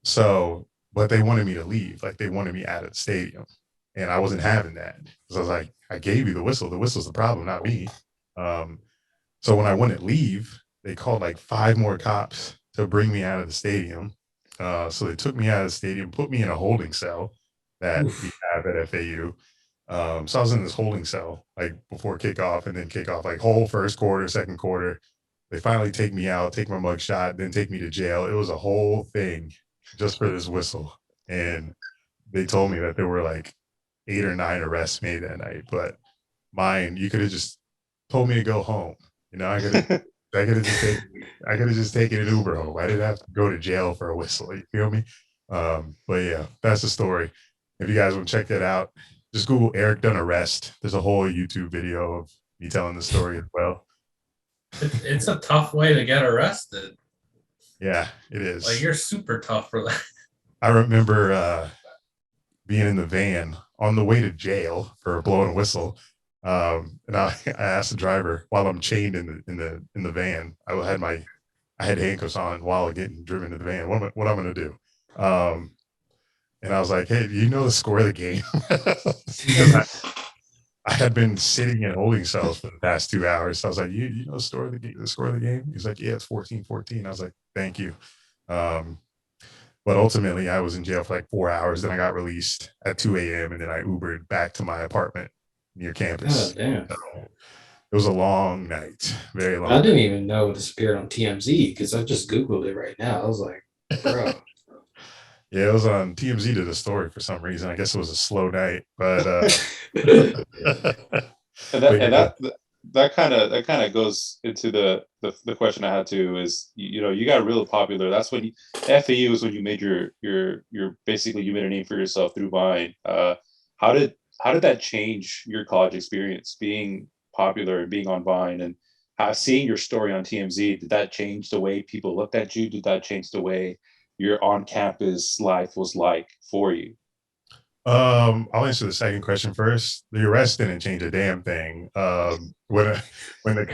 So, but they wanted me to leave. Like they wanted me out of the stadium. And I wasn't having that. Because I was like, I gave you the whistle. The whistle's the problem, not me. So when I wouldn't leave, they called like 5 more cops to bring me out of the stadium. So they took me out of the stadium, put me in a holding cell that we have at FAU. So I was in this holding cell like before kickoff, and then kickoff like whole first quarter, second quarter. They finally take me out, take my mug shot, then take me to jail. It was a whole thing just for this whistle. And they told me that there were like 8 or 9 arrests made that night, but mine, you could have just told me to go home. I could have just taken an Uber home. I didn't have to go to jail for a whistle. You feel me? But yeah, that's the story. If you guys want to check that out, just Google Eric Dunn arrest. There's a whole YouTube video of me telling the story as well. It's a tough way to get arrested. Yeah, it is. Like you're super tough for that. I remember being in the van on the way to jail for blowing a whistle. And I asked the driver while I'm chained in the van. I had handcuffs on while getting driven to the van. What I'm gonna do? And I was like, "Hey, do you know the score of the game?" Because I had been sitting in holding cells for the past 2 hours. So I was like, "You know the score of the game? The score of the game?" He's like, "Yeah, it's 14-14." I was like, "Thank you." But ultimately, I was in jail for like 4 hours. Then I got released at 2 a.m. and then I Ubered back to my apartment near campus. Oh, damn. So it was a long night, very long. I didn't even know it disappeared on TMZ because I just Googled it right now. I was like, bro. Yeah, it was on TMZ did a story for some reason. I guess it was a slow night, but that kind of goes into the question I had too is you got real popular. That's when FAU is when you made your basically you made a name for yourself through Vine. How did that change your college experience being popular and being on Vine and seeing your story on TMZ? Did that change the way people looked at you? Did that change the way your on-campus life was like for you? I'll answer the second question first. The arrest didn't change a damn thing. When the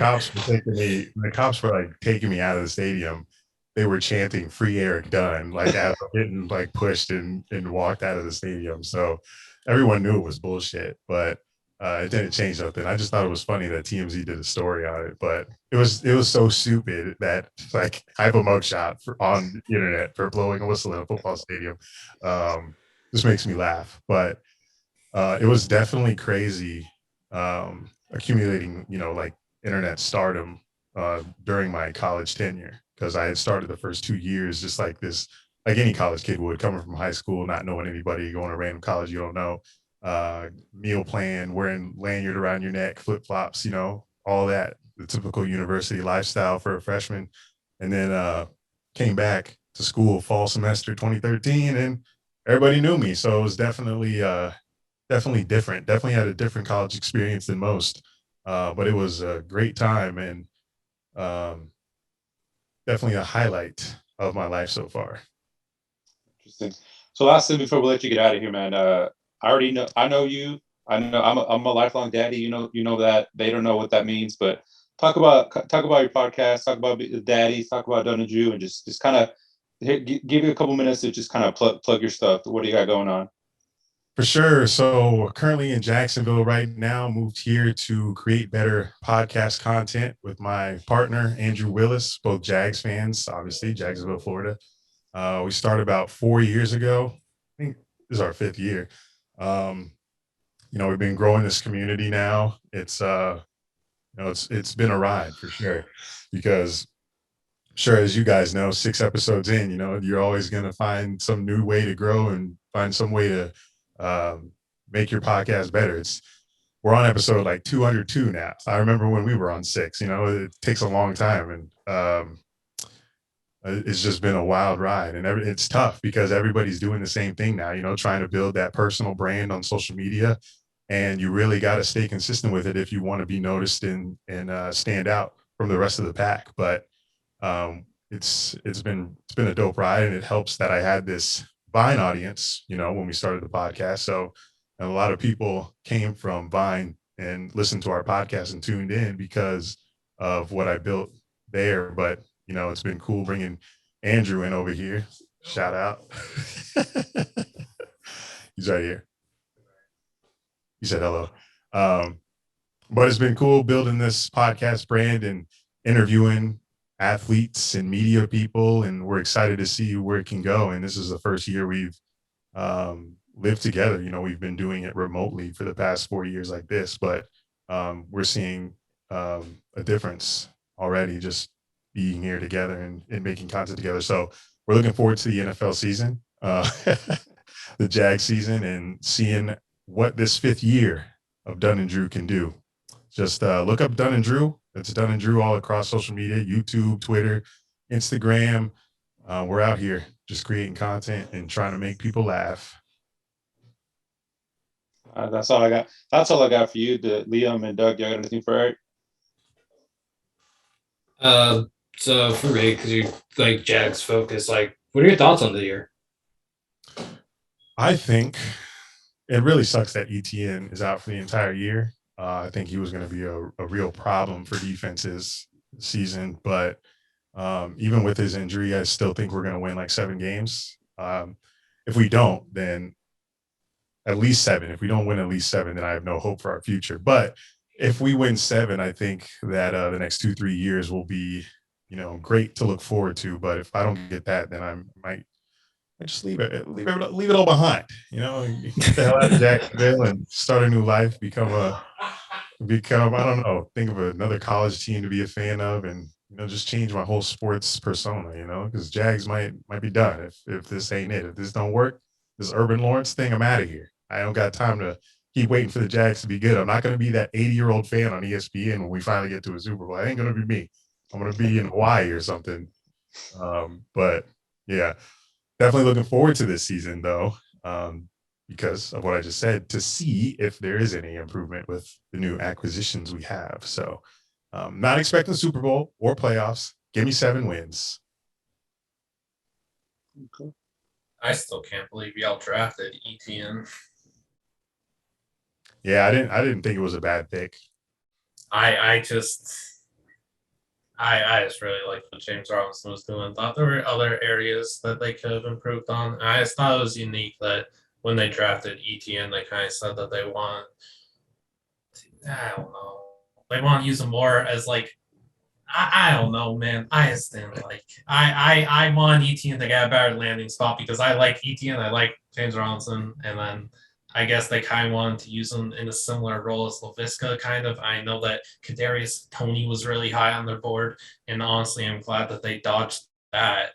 cops were like taking me out of the stadium, they were chanting "Free Eric Dunn" like as I'm getting like pushed and walked out of the stadium. So everyone knew it was bullshit, but it didn't change nothing. I just thought it was funny that TMZ did a story on it, but it was so stupid that like I have a mugshot on the internet for blowing a whistle in a football stadium. This makes me laugh, but it was definitely crazy accumulating, like internet stardom during my college tenure because I had started the first 2 years just like this, like any college kid would, coming from high school, not knowing anybody, going to random college you don't know, meal plan, wearing lanyard around your neck, flip flops, all that, the typical university lifestyle for a freshman, and then came back to school fall semester 2013, and everybody knew me. So it was definitely different. Definitely had a different college experience than most. But it was a great time, and um, definitely a highlight of my life so far. Interesting. So last thing before we let you get out of here, man. I already know. I know you. I know I'm a lifelong daddy. You know that. They don't know what that means, but talk about your podcast. Talk about the daddies. Talk about Dunn and Drew, and just kind of give you a couple minutes to just kind of plug your stuff. What do you got going on? For sure. So currently in Jacksonville right now, moved here to create better podcast content with my partner, Andrew Willis, both Jags fans, obviously, Jacksonville, Florida. We started about 4 years ago. I think this is our 5th year. We've been growing this community now. It's been a ride for sure, because sure, as you guys know, 6 episodes in, you're always going to find some new way to grow and find some way to make your podcast better. We're on episode like 202 now. I remember when we were on 6. It takes a long time, and it's just been a wild ride. And it's tough because everybody's doing the same thing now. Trying to build that personal brand on social media, and you really got to stay consistent with it if you want to be noticed and stand out from the rest of the pack. But it's been a dope ride, and it helps that I had this Vine audience, when we started the podcast. So a lot of people came from Vine and listened to our podcast and tuned in because of what I built there. But it's been cool bringing Andrew in over here. Shout out. He's right here. He said hello. But it's been cool building this podcast brand and interviewing athletes and media people, and we're excited to see where it can go. And this is the first year we've lived together. We've been doing it remotely for the past 4 years like this, but we're seeing a difference already just being here together and making content together. So we're looking forward to the NFL season, the Jag season, and seeing what this 5th year of Dunn and Drew can do. Just look up Dunn and Drew. It's Dunn and Drew all across social media, YouTube, Twitter, Instagram. We're out here just creating content and trying to make people laugh. That's all I got. That's all I got for you, Liam and Doug. You got anything for Eric? So for me, because you like Jags focus, like, what are your thoughts on the year? I think it really sucks that ETN is out for the entire year. I think he was going to be a real problem for defenses this season, but even with his injury, I still think we're going to win like 7 games. If we don't, then at least 7. If we don't win at least 7, then I have no hope for our future. But if we win 7, I think that the next 2-3 years will be, great to look forward to. But if I don't get that, then I might just leave it all behind. Get the hell out of Jacksonville and start a new life. Become I don't know. Think of another college team to be a fan of, and just change my whole sports persona. Because Jags might be done if this ain't it. If this don't work, this Urban Lawrence thing, I'm out of here. I don't got time to keep waiting for the Jags to be good. I'm not going to be that 80-year-old fan on ESPN when we finally get to a Super Bowl. It ain't going to be me. I'm going to be in Hawaii or something. But yeah, definitely looking forward to this season though, because of what I just said, to see if there is any improvement with the new acquisitions we have. So not expecting the Super Bowl or playoffs. Give me 7 wins. Okay. I still can't believe y'all drafted ETN. Yeah, I didn't think it was a bad pick. I just really liked what James Robinson was doing. Thought there were other areas that they could have improved on. I just thought it was unique that when they drafted ETN, they kind of said that they want, I don't know, they want to use him more as like, I don't know, man. I just didn't like. I want ETN to get a better landing spot because I like ETN. I like James Robinson, and then I guess they kind of wanted to use him in a similar role as LaVisca, kind of. I know that Kadarius Toney was really high on their board, and honestly, I'm glad that they dodged that.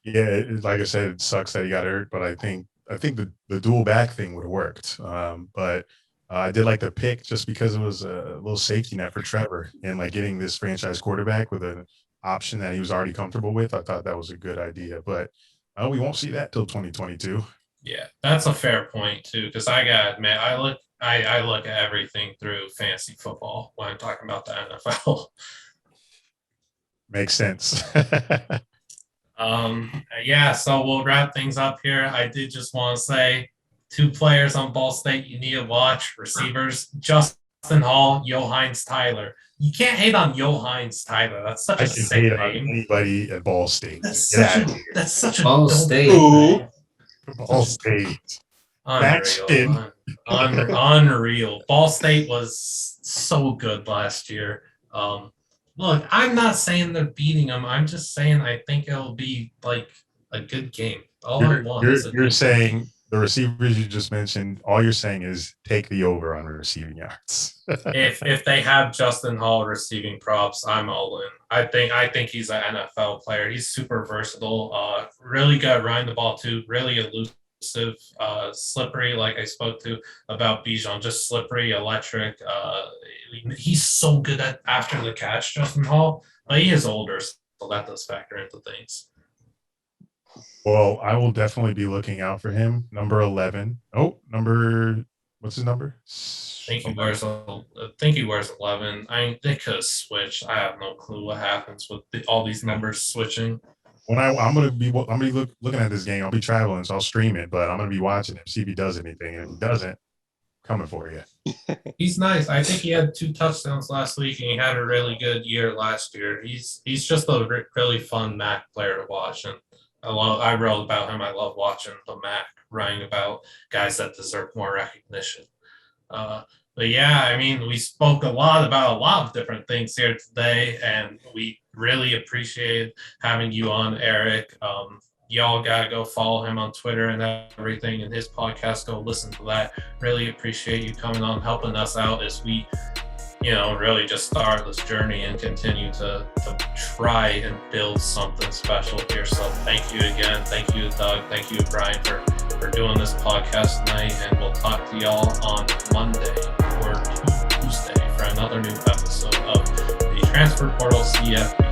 Yeah, like I said, it sucks that he got hurt, but I think the dual back thing would have worked. But I did like the pick just because it was a little safety net for Trevor, and like getting this franchise quarterback with a option that he was already comfortable with, I thought that was a good idea. But we won't see that till 2022. Yeah, that's a fair point too. Because I got admit, I look at everything through fantasy football when I'm talking about the NFL. Makes sense. Yeah, so we'll wrap things up here. I did just want to say 2 players on Ball State you need to watch. Receivers, Justin Hall, Johannes Tyler. You can't hate on Johannes Tyler. That's such I a can sick hate on name. anybody at Ball State. That's Get such out a of here. that's such a Ball dope State. Ooh. Ball State. Unreal. Unreal. Ball State was so good last year. Look, I'm not saying they're beating them. I'm just saying I think it'll be like a good game. All I want is a You're good saying the receivers you just mentioned, all you're saying is take the over on receiving yards. if they have Justin Hall receiving props, I'm all in. I think he's an NFL player. He's super versatile. Really good at running the ball too. Really elusive, slippery. Like I spoke to about Bijan, just slippery, electric. He's so good at after the catch, Justin Hall. But he is older, so that does factor into things. Well, I will definitely be looking out for him. Number 11. What's his number? I think he wears 11. I mean, they could have switched. I have no clue what happens with all these numbers switching. When I'm gonna be looking at this game. I'll be traveling, so I'll stream it. But I'm gonna be watching him, see if he does anything. And if he doesn't, coming for you. He's nice. I think he had 2 touchdowns last week, and he had a really good year last year. He's just a really fun MAC player to watch, and I wrote about him. I love watching the MAC writing about guys that deserve more recognition. But yeah, I mean, we spoke a lot about a lot of different things here today, and we really appreciate having you on, Eric. Y'all gotta go follow him on Twitter and everything, and his podcast. Go listen to that. Really appreciate you coming on, helping us out as we, really just start this journey and continue to try and build something special here. So thank you again. Thank you, Doug. Thank you, Brian, for doing this podcast tonight, and we'll talk to y'all on Monday or Tuesday for another new episode of the Transfer Portal CFB.